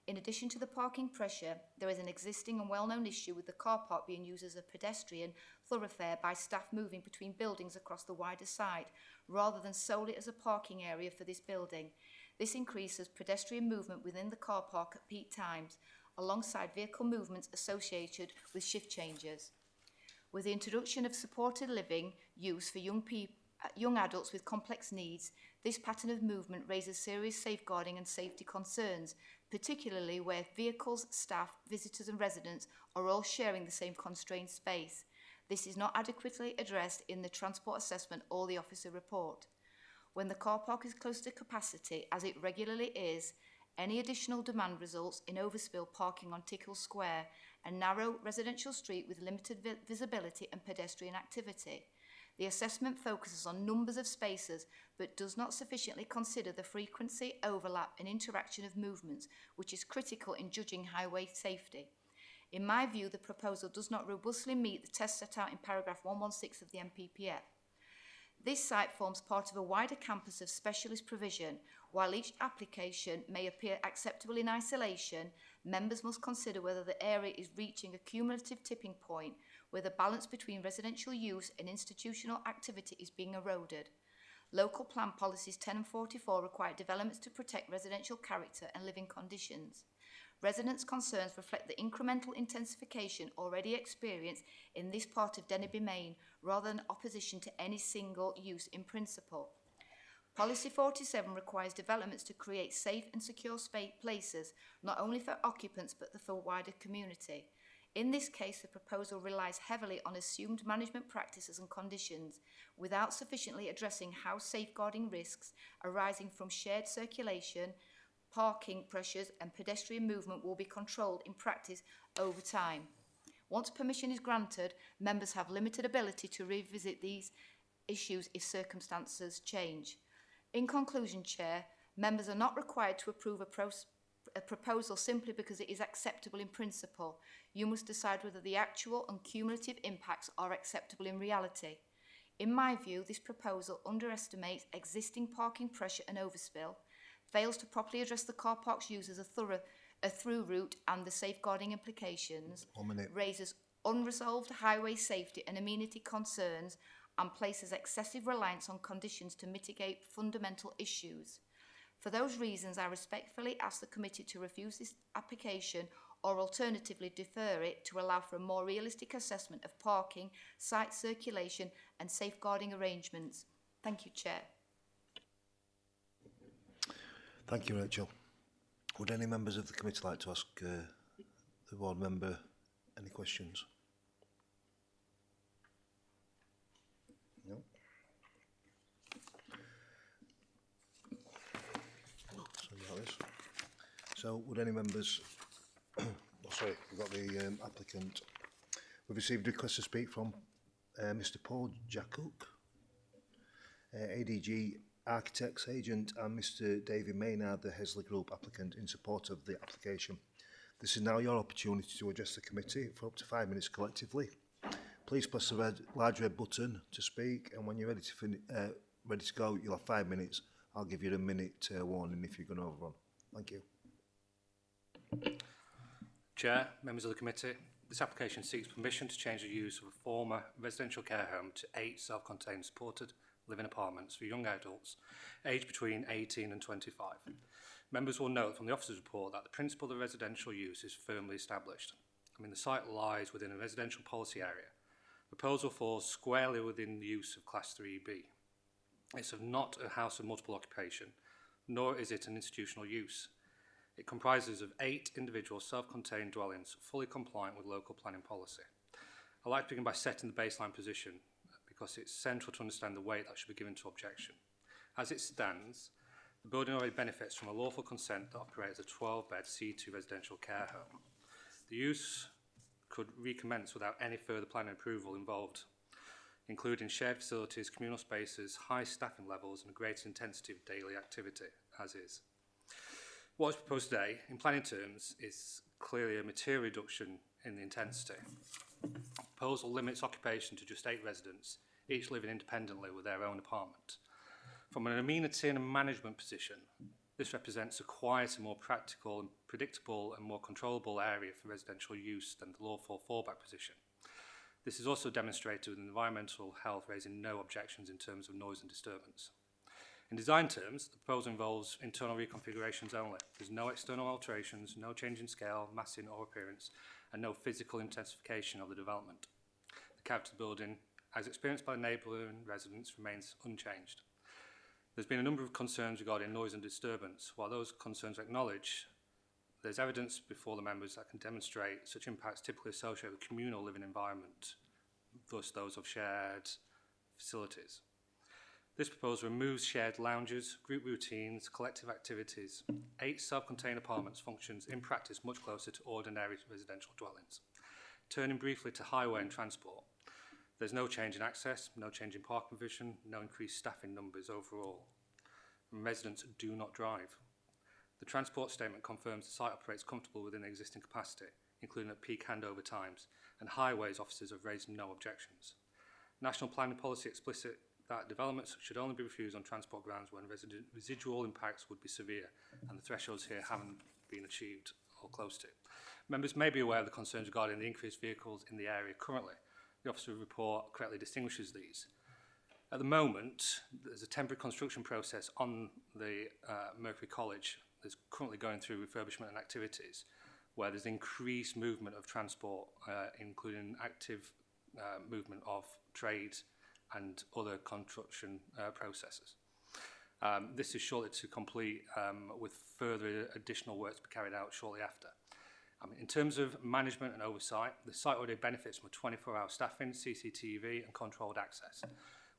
In addition to the parking pressure, there is an existing and well-known issue with the car park being used as a pedestrian thoroughfare by staff moving between buildings across the wider site, rather than solely as a parking area for this building. This increases pedestrian movement within the car park at peak times, alongside vehicle movements associated with shift changes. With the introduction of supported living use for young adults with complex needs, this pattern of movement raises serious safeguarding and safety concerns, particularly where vehicles, staff, visitors and residents are all sharing the same constrained space. This is not adequately addressed in the transport assessment or the officer report. When the car park is close to capacity, as it regularly is, any additional demand results in overspill parking on Tickhill Square, a narrow residential street with limited visibility and pedestrian activity. The assessment focuses on numbers of spaces but does not sufficiently consider the frequency, overlap and interaction of movements, which is critical in judging highway safety. In my view, the proposal does not robustly meet the test set out in paragraph 116 of the NPPF. This site forms part of a wider campus of specialist provision. While each application may appear acceptable in isolation, members must consider whether the area is reaching a cumulative tipping point where the balance between residential use and institutional activity is being eroded. Local plan policies 10 and 44 require developments to protect residential character and living conditions. Residents' concerns reflect the incremental intensification already experienced in this part of Denby Main, rather than opposition to any single use in principle. Policy 47 requires developments to create safe and secure places, not only for occupants but for the wider community. In this case, the proposal relies heavily on assumed management practices and conditions, without sufficiently addressing how safeguarding risks arising from shared circulation, parking pressures and pedestrian movement will be controlled in practice over time. Once permission is granted, members have limited ability to revisit these issues if circumstances change. In conclusion, Chair, members are not required to approve a proposal simply because it is acceptable in principle. You must decide whether the actual and cumulative impacts are acceptable in reality. In my view, this proposal underestimates existing parking pressure and overspill, fails to properly address the car park's use as a through route and the safeguarding implications, raises unresolved highway safety and amenity concerns, and places excessive reliance on conditions to mitigate fundamental issues. For those reasons, I respectfully ask the committee to refuse this application or alternatively defer it to allow for a more realistic assessment of parking, site circulation and safeguarding arrangements. Thank you, Chair. Thank you, Rachel. Would any members of the committee like to ask the board member any questions? No. So, you got this. So would any members... oh, sorry, we've got the applicant. We've received a request to speak from Mr Paul Jacook, ADG Architects Agent, and Mr David Maynard, the Hesley Group applicant, in support of the application. This is now your opportunity to address the committee for up to 5 minutes collectively. Please press the large red button to speak, and when you're ready to go, you'll have 5 minutes. I'll give you a minute warning if you're going to overrun. Thank you. Chair, members of the committee, this application seeks permission to change the use of a former residential care home to 8 self-contained supported living apartments for young adults aged between 18 and 25. Members will note from the officer's report that the principle of the residential use is firmly established. The site lies within a residential policy area. The proposal falls squarely within the use of Class 3B. It's not a house of multiple occupation, nor is it an institutional use. It comprises of 8 individual self-contained dwellings fully compliant with local planning policy. I'd like to begin by setting the baseline position because it's central to understand the weight that should be given to objection. As it stands, the building already benefits from a lawful consent that operates a 12-bed C2 residential care home. The use could recommence without any further planning approval involved, including shared facilities, communal spaces, high staffing levels and a greater intensity of daily activity, as is. What is proposed today, in planning terms, is clearly a material reduction in the intensity. The proposal limits occupation to just 8 residents, each living independently with their own apartment. From an amenity and a management position, this represents a quieter, more practical and predictable and more controllable area for residential use than the lawful fallback position. This is also demonstrated with environmental health raising no objections in terms of noise and disturbance. In design terms, the proposal involves internal reconfigurations only. There's no external alterations, no change in scale, massing or appearance, and no physical intensification of the development. The character of the building, as experienced by neighbouring residents, remains unchanged. There's been a number of concerns regarding noise and disturbance. While those concerns are acknowledged, there's evidence before the members that can demonstrate such impacts typically associated with communal living environment, thus those of shared facilities. This proposal removes shared lounges, group routines, collective activities. 8 self-contained apartments functions in practice much closer to ordinary residential dwellings. Turning briefly to highway and transport, there's no change in access, no change in parking provision, no increased staffing numbers overall. And residents do not drive. The transport statement confirms the site operates comfortable within existing capacity, including at peak handover times, and highways officers have raised no objections. National planning policy explicit that developments should only be refused on transport grounds when residual impacts would be severe, and the thresholds here haven't been achieved or close to. Members may be aware of the concerns regarding the increased vehicles in the area currently. The officer report correctly distinguishes these. At the moment, there's a temporary construction process on the Mercury College that's currently going through refurbishment and activities. where there's increased movement of transport, including active movement of trade and other construction processes. This is shortly to complete with further additional work to be carried out shortly after. In terms of management and oversight, the site already benefits from a 24-hour staffing, CCTV and controlled access,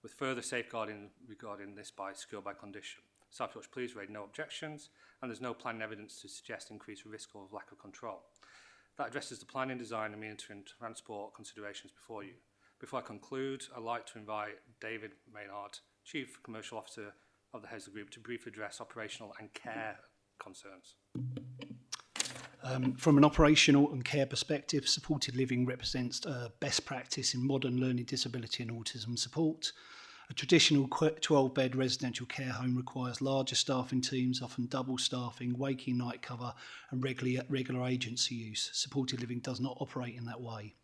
with further safeguarding regarding this by skill by condition. South Yorkshire Police raised no objections, and there's no planning evidence to suggest increased risk or lack of control. That addresses the planning, design and monitoring transport considerations before you. Before I conclude, I'd like to invite David Maynard, Chief Commercial Officer of the Hesley Group, to briefly address operational and care concerns. From an operational and care perspective, supported living represents best practice in modern learning disability and autism support. A traditional 12-bed residential care home requires larger staffing teams, often double staffing, waking night cover and regular agency use. Supported living does not operate in that way.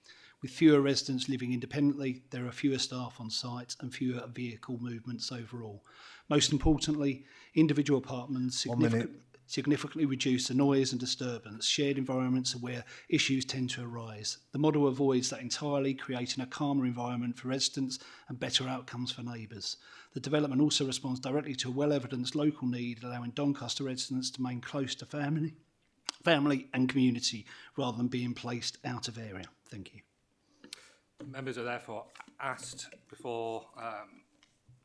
With fewer residents living independently, there are fewer staff on site and fewer vehicle movements overall. Most importantly, individual apartments significantly reduce the noise and disturbance. Shared environments are where issues tend to arise. The model avoids that entirely, creating a calmer environment for residents and better outcomes for neighbours. The development also responds directly to a well-evidenced local need, allowing Doncaster residents to remain close to family and community, rather than being placed out of area. Thank you. Members are therefore asked before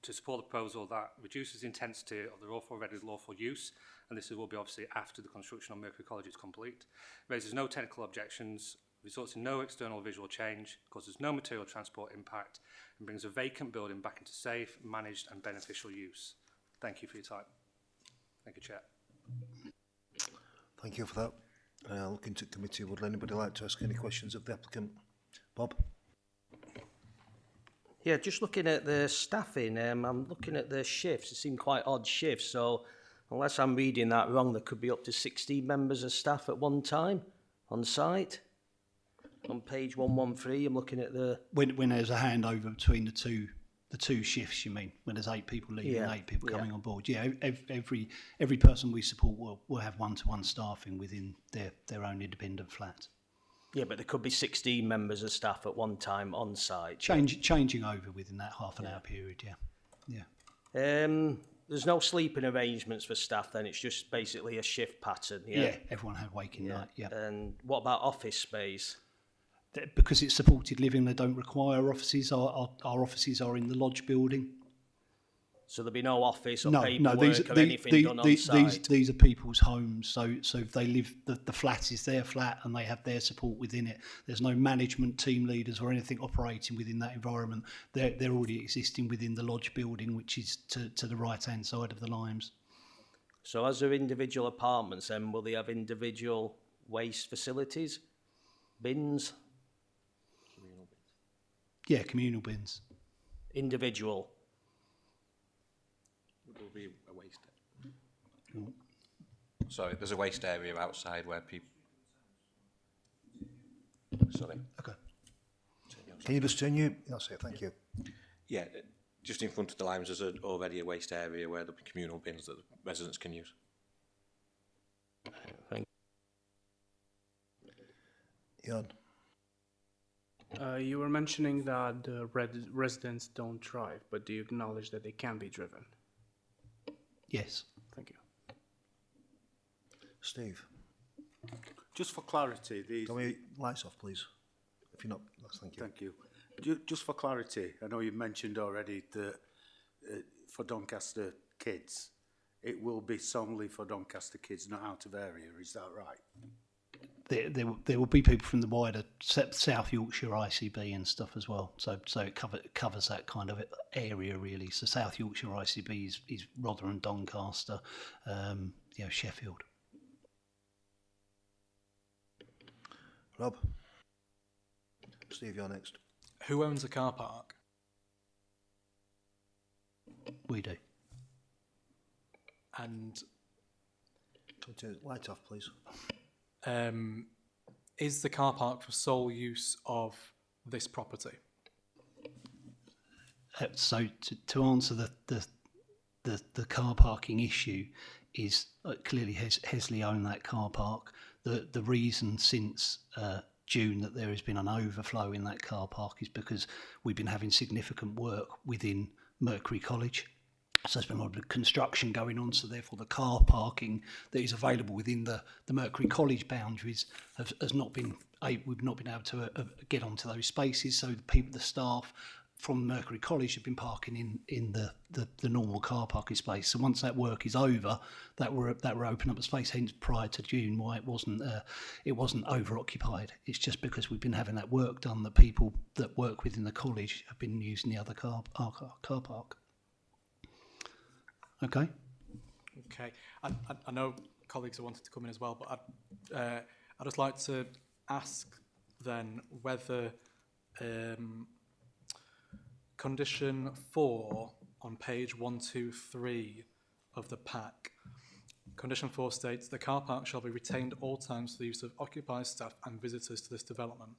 to support the proposal that reduces the intensity of the already lawful use, and this will be obviously after the construction on Mercury College is complete, raises no technical objections, results in no external visual change, causes no material transport impact, and brings a vacant building back into safe, managed and beneficial use. Thank you for your time. Thank you, Chair. Thank you for that. Looking to committee, would anybody like to ask any questions of the applicant? Bob? Yeah, just looking at the staffing, I'm looking at the shifts. It seem quite odd shifts, so unless I'm reading that wrong, there could be up to 16 members of staff at one time on site. On page 113, I'm looking at the... When there's a handover between the two shifts, you mean? When there's 8 people leaving and 8 people coming on board. Yeah, every person we support will have one-to-one staffing within their own independent flat. Yeah, but there could be 16 members of staff at one time on site. Changing over within that half an hour period, yeah. There's no sleeping arrangements for staff then, it's just basically a shift pattern, yeah? Yeah, everyone had waking night, yeah. And what about office space? Because it's supported living, they don't require offices. Our offices are in the lodge building. So there'll be no office or paperwork or anything done on site? These are people's homes, so if they live, the flat is their flat and they have their support within it. There's no management team leaders or anything operating within that environment. They're already existing within the lodge building, which is to the right-hand side of the limes. So as they're individual apartments then, will they have individual waste facilities? Bins? Yeah, communal bins. Individual? Will be a waste area. Sorry, there's a waste area outside where people... Sorry. Okay. Can you just turn you? That's it, thank you. Yeah, just in front of the limes there's already a waste area where there'll be communal bins that the residents can use. Thank you. You were mentioning that the residents don't drive, but do you acknowledge that they can be driven? Yes. Thank you. Steve? Just for clarity, Can we lights off, please? If you're not, thank you. Thank you. Just for clarity, I know you've mentioned already that for Doncaster kids, it will be solely for Doncaster kids, not out of area. Is that right? There will be people from the wider South Yorkshire ICB and stuff as well. So it covers that kind of area really. So South Yorkshire ICB is Rotherham, Doncaster, Sheffield. Rob? Steve, you're next. Who owns a car park? We do. And light off, please. Is the car park for sole use of this property? So to answer the car parking issue is clearly Hesley own that car park. the reason since June that there has been an overflow in that car park is because we've been having significant work within Mercury College. So there's been a lot of construction going on, so therefore the car parking that is available within the Mercury College boundaries has not been, we've not been able to get onto those spaces. So the staff from Mercury College have been parking in the normal car parking space. So once that work is over, that will open up a space. Hence, prior to June, why it wasn't over occupied. It's just because we've been having that work done that people that work within the college have been using the other car park. Okay. Okay. I know colleagues have wanted to come in as well, but I'd just like to ask then whether condition 4 on page 123 of the pack, condition 4 states the car park shall be retained all times for the use of occupied staff and visitors to this development.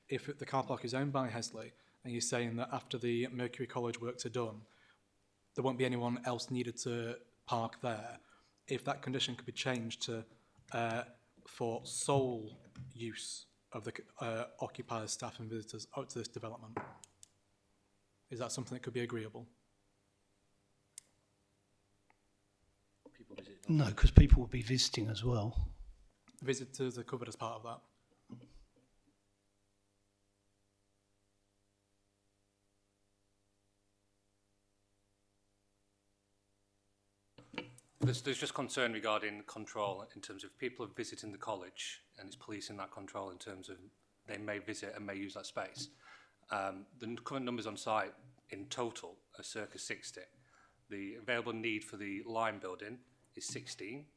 If the car park is owned by Hesley and you're saying that after the Mercury College works are done, there won't be anyone else needed to park there, if that condition could be changed to for sole use of the occupied staff and visitors out to this development. Is that something that could be agreeable? No, because people will be visiting as well. Visitors are covered as part of that. There's just concern regarding control in terms of people are visiting the college and it's policing that control in terms of they may visit and may use that space. The current numbers on site in total are circa 60. The available need for the Lime building is 16.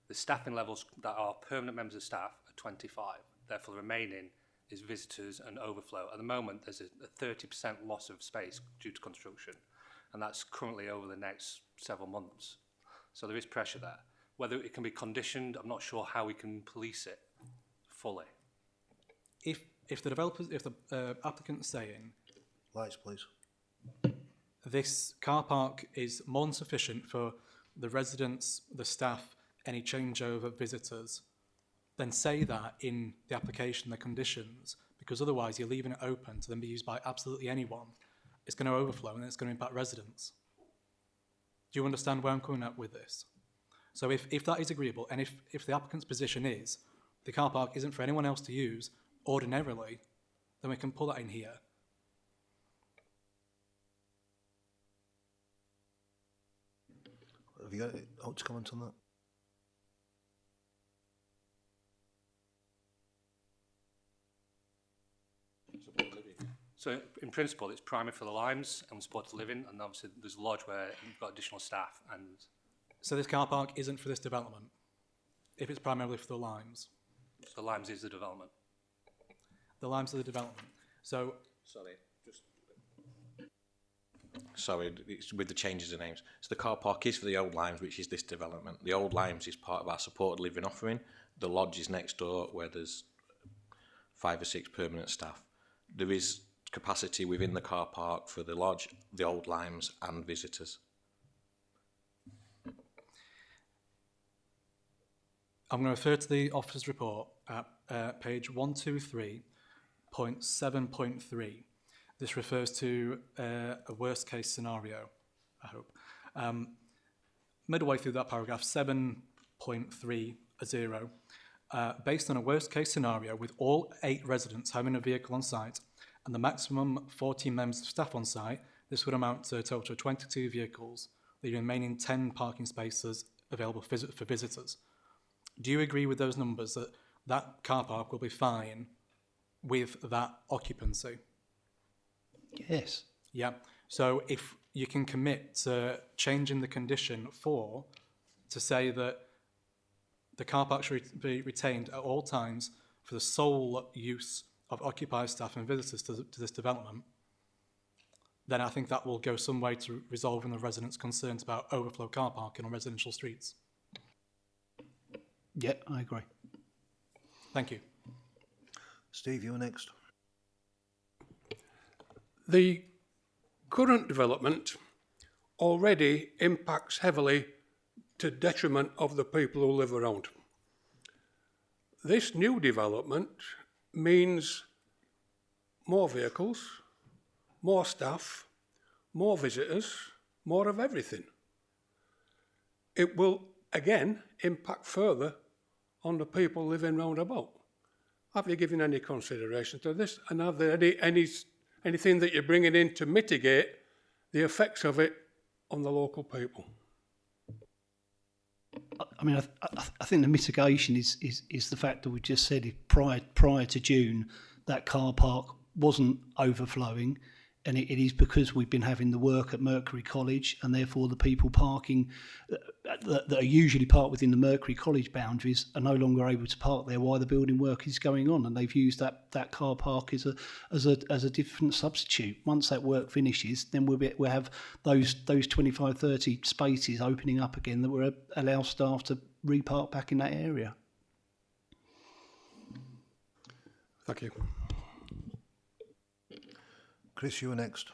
The staffing levels that are permanent members of staff are 25. Therefore, the remaining is visitors and overflow. At the moment, there's a 30% loss of space due to construction, and that's currently over the next several months. So there is pressure there. Whether it can be conditioned, I'm not sure how we can police it fully. If the applicant's saying, lights please, this car park is more than sufficient for the residents, the staff, any changeover visitors, then say that in the application, the conditions, because otherwise you're leaving it open to then be used by absolutely anyone. It's going to overflow and it's going to impact residents. Do you understand where I'm coming at with this? So if that is agreeable, and if the applicant's position is the car park isn't for anyone else to use ordinarily, then we can pull that in here. Have you got out to comment on that? So in principle, it's primary for the Limes and supported living, and obviously there's a lodge where you've got additional staff. And so this car park isn't for this development, if it's primarily for the Limes. So the Limes is the development. The Limes are the development. So sorry, it's with the changes of names. So the car park is for the Old Limes, which is this development. The Old Limes is part of our supported living offering. The lodge is next door, where there's 5 or 6 permanent staff. There is capacity within the car park for the lodge, the Old Limes and visitors. I'm going to refer to the officer's report at page 123.7.3. This refers to a worst case scenario, I hope. Midway through that paragraph, 7.30, based on a worst case scenario with all 8 residents having a vehicle on site and the maximum 14 members of staff on site, this would amount to a total of 22 vehicles, the remaining 10 parking spaces available for visitors. Do you agree with those numbers that that car park will be fine with that occupancy? Yes. Yeah. So if you can commit to changing the condition 4 to say that the car park should be retained at all times for the sole use of occupied staff and visitors to this development, then I think that will go some way to resolving the residents' concerns about overflow car parking on residential streets. Yeah, I agree. Thank you. Steve, you're next. The current development already impacts heavily to detriment of the people who live around. this new development means more vehicles, more staff, more visitors, more of everything. It will, again, impact further on the people living round about. Have you given any consideration to this? And are there anything that you're bringing in to mitigate the effects of it on the local people? I mean, I think the mitigation is the fact that we just said it prior to June, that car park wasn't overflowing, and it is because we've been having the work at Mercury College, and therefore the people parking that are usually parked within the Mercury College boundaries are no longer able to park there while the building work is going on, and they've used that car park as a different substitute. Once that work finishes, then we'll have those 25-30 spaces opening up again that will allow staff to repark back in that area. Thank you. Chris, you were next.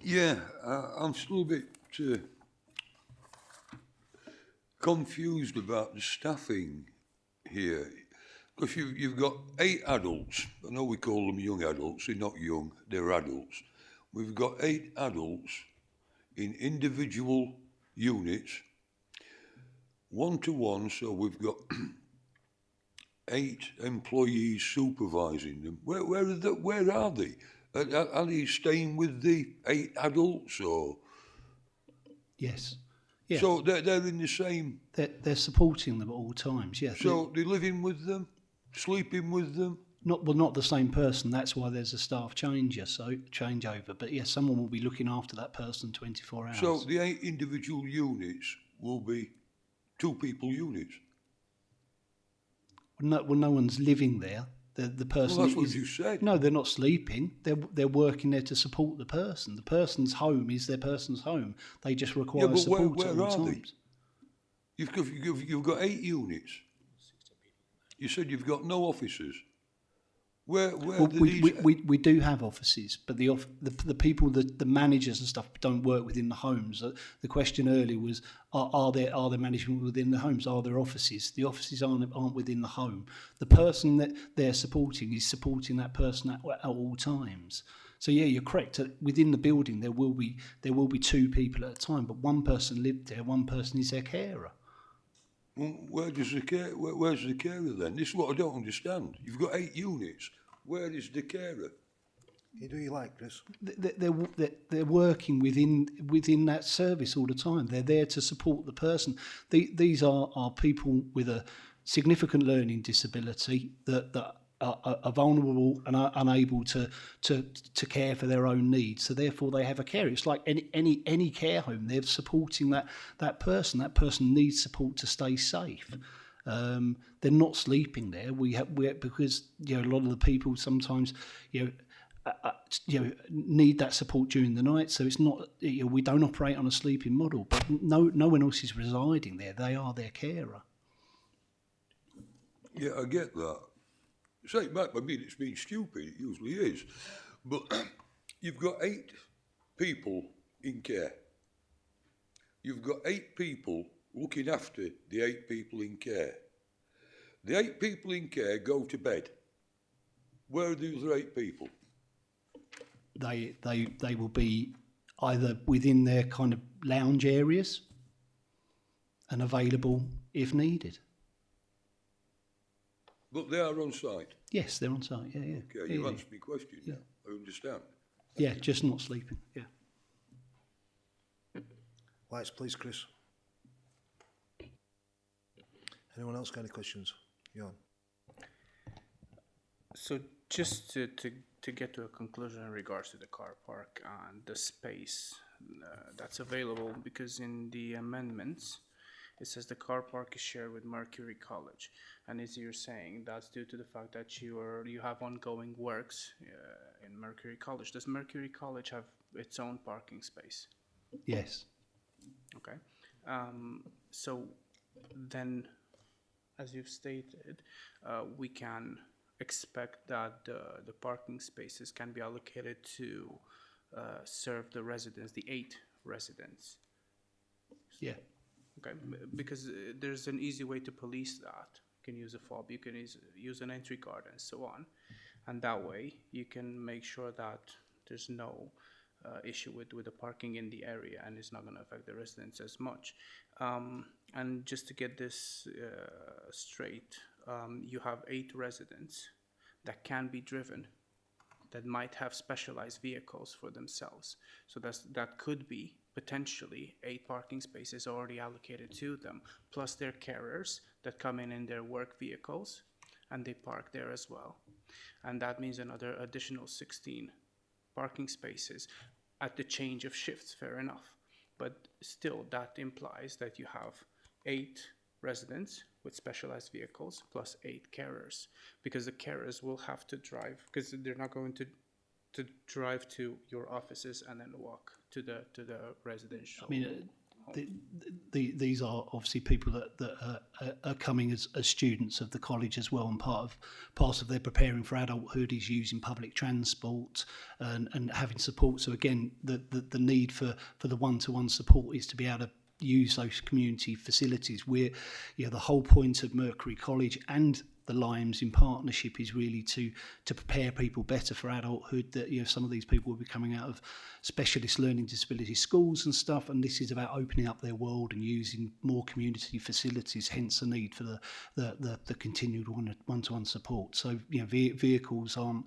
Yeah, I'm still a bit confused about the staffing here. Because you've got 8 adults. I know we call them young adults. They're not young, they're adults. We've got 8 adults in individual units, 1-to-1, so we've got 8 employees supervising them. Where are they? Are they staying with the 8 adults, or? Yes. Yeah. So they're in the same. They're supporting them at all times. Yes. So they're living with them, sleeping with them. Not the same person. That's why there's a staff changeover. But yes, someone will be looking after that person 24 hours. So the 8 individual units will be 2-people units. No one's living there. The person. Well, that's what you said. No, they're not sleeping. They're working there to support the person. The person's home is their person's home. They just require support at all times. You've got 8 units. You said you've got no officers. We do have offices, but the people, the managers and stuff don't work within the homes. The question earlier was, are there management within the homes? Are there offices? The offices aren't within the home. The person that they're supporting is supporting that person at all times. So yeah, you're correct. Within the building, there will be 2 people at a time, but one person lived there, one person is their carer. Well, where's the carer then? This is what I don't understand. You've got 8 units. Where is the carer? You do you like, Chris? They're working within that service all the time. They're there to support the person. These are people with a significant learning disability that are vulnerable and are unable to care for their own needs. So therefore they have a carer. It's like any care home. They're supporting that person. That person needs support to stay safe. They're not sleeping there. Because a lot of the people sometimes need that support during the night. So it's not we don't operate on a sleeping model. But no one else is residing there. They are their carer. Yeah, I get that. Say, I mean, it's being stupid, it usually is. But you've got 8 people in care. You've got 8 people looking after the 8 people in care. The 8 people in care go to bed. Where are the other 8 people? They will be either within their kind of lounge areas and available if needed. But they are on site? Yes, they're on site, yeah. Okay, you've answered my question. Yeah. I understand. Yeah, just not sleeping, yeah. Lights, please, Chris. Anyone else got any questions? Jan. So just to get to a conclusion in regards to the car park and the space that's available, because in the amendments, it says the car park is shared with Mercury College, and as you're saying, that's due to the fact that you have ongoing works in Mercury College. Does Mercury College have its own parking space? Yes. Okay. So then, as you've stated, we can expect that the parking spaces can be allocated to serve the residents, the 8 residents. Yeah. Okay, because there's an easy way to police that. can use a fob, you can use an entry card and so on. And that way you can make sure that there's no issue with the parking in the area, and it's not going to affect the residents as much. And just to get this straight, you have 8 residents that can be driven, that might have specialized vehicles for themselves. So that could be potentially 8 parking spaces already allocated to them, plus their carriers that come in their work vehicles, and they park there as well. And that means another additional 16 parking spaces at the change of shifts, fair enough. But still, that implies that you have 8 residents with specialized vehicles plus 8 carriers, because the carriers will have to drive, because they're not going to drive to your offices and then walk to the residential. I mean, these are obviously people that are coming as students of the college as well, and part of their preparing for adulthood is using public transport and having support. So again, the need for the one-to-one support is to be able to use those community facilities. Where, you know, the whole point of Mercury College and the Limes in partnership is really to prepare people better for adulthood. That, you know, some of these people will be coming out of specialist learning disability schools and stuff, and this is about opening up their world and using more community facilities, hence the need for the continued one-to-one support. So, you know, vehicles aren't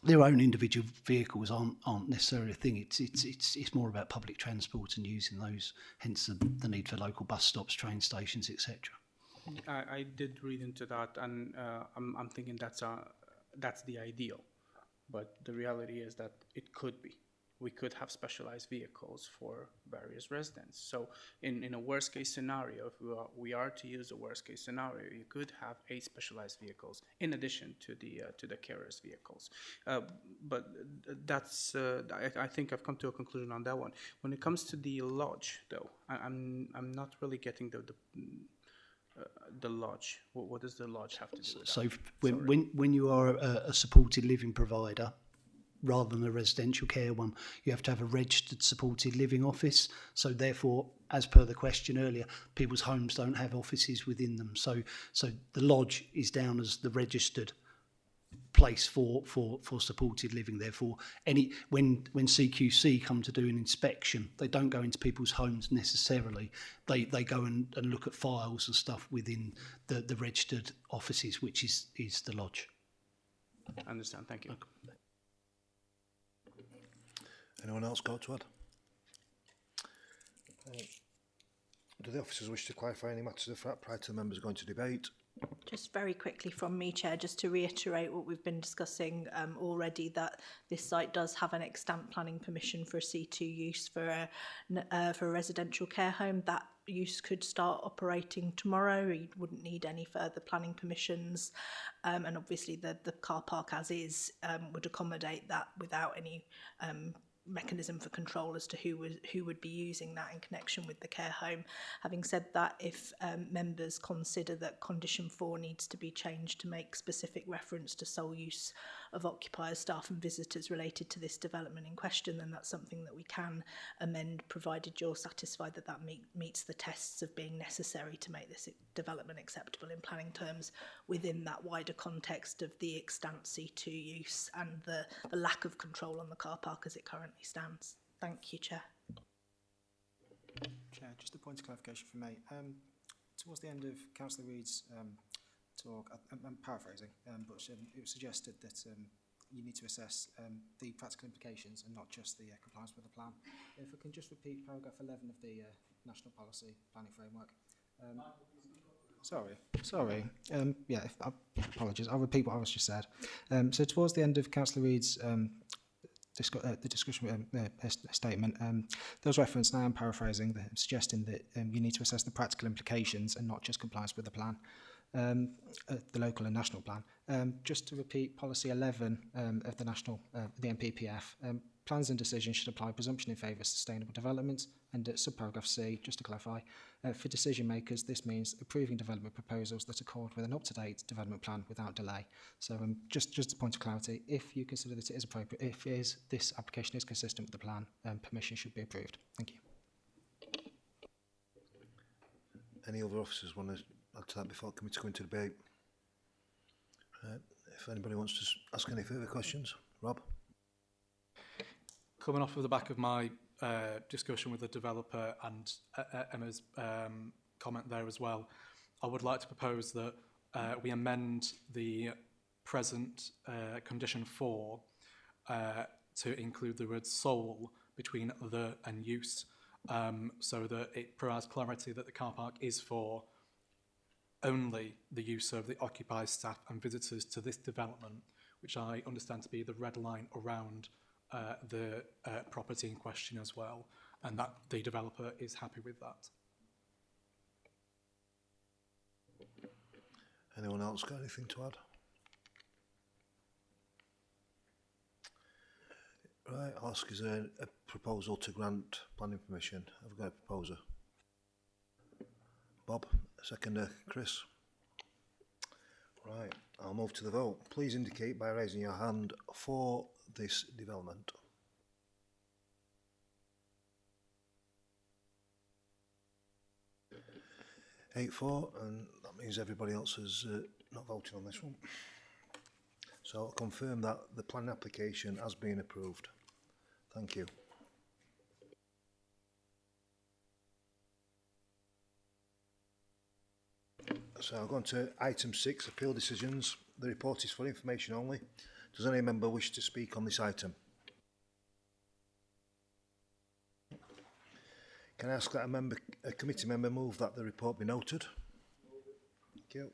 their own individual vehicles aren't necessarily a thing. It's more about public transport and using those, hence the need for local bus stops, train stations, etc. I did read into that, and I'm thinking that's the ideal, but the reality is that it could be. We could have specialized vehicles for various residents. So in a worst case scenario, if we are to use a worst case scenario, you could have 8 specialized vehicles in addition to the carriers' vehicles. But that's I think I've come to a conclusion on that one. When it comes to the lodge, though, I'm not really getting the lodge. What does the lodge have to do with So that? when you are a supported living provider, rather than a residential care one, you have to have a registered supported living office. So therefore, as per the question earlier, people's homes don't have offices within them. So the lodge is down as the registered place for supported living. Therefore, when CQC come to do an inspection, they don't go into people's homes necessarily. They go and look at files and stuff within the registered offices, which is the lodge. I understand. Thank you. Anyone else got to add? Do the officers wish to clarify any matters of fact prior to the members going to debate? Just very quickly from me, Chair, just to reiterate what we've been discussing already, that this site does have an extant planning permission for a C2 use for a residential care home. That use could start operating tomorrow. You wouldn't need any further planning permissions. And obviously the car park as is would accommodate that without any mechanism for control as to who would be using that in connection with the care home. Having said that, if members consider that condition 4 needs to be changed to make specific reference to sole use of occupiers, staff and visitors related to this development in question, then that's something that we can amend, provided you're satisfied that that meets the tests of being necessary to make this development acceptable in planning terms within that wider context of the extant C2 use and the lack of control on the car park as it currently stands. Thank you, Chair. Chair, just a point of clarification from me. Towards the end of Councillor Reid's talk, I'm paraphrasing, but it was suggested that you need to assess the practical implications and not just the compliance with the plan. If I can just repeat paragraph 11 of the National Policy Planning Framework. Sorry. Yeah, apologies. I'll repeat what I was just said. So towards the end of Councillor Reid's the discussion statement, there was reference, and I am paraphrasing, suggesting that you need to assess the practical implications and not just compliance with the plan, the local and national plan. Just to repeat, policy 11 of the national, the NPPF, plans and decisions should apply presumption in favour of sustainable development, and at subparagraph C, just to clarify, for decision makers, this means approving development proposals that accord with an up-to-date development plan without delay. So just a point of clarity, if you consider that it is appropriate, if this application is consistent with the plan, permission should be approved. Thank you. Any other officers want to add to that before coming to go into debate? If anybody wants to ask any further questions, Rob? Coming off of the back of my discussion with the developer and Emma's comment there as well, I would like to propose that we amend the present condition 4 to include the word sole between the and use, so that it provides clarity that the car park is for only the use of the occupied staff and visitors to this development, which I understand to be the red line around the property in question as well, and that the developer is happy with that. Anyone else got anything to add? Right, I'll ask, is there a proposal to grant planning permission? Have we got a proposer? Bob, seconder, Chris? Right, I'll move to the vote. Please indicate by raising your hand for this development. Eight, 4, and that means everybody else has not voted on this one. So I'll confirm that the planning application has been approved. Thank you. So I'll go on to item 6, appeal decisions. The report is for information only. Does any member wish to speak on this item? Can I ask that a committee member move that the report be noted? Thank you.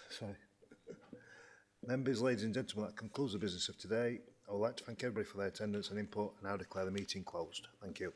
Sorry. Members, ladies and gentlemen, that concludes the business of today. I would like to thank everybody for their attendance and input, and now declare the meeting closed. Thank you.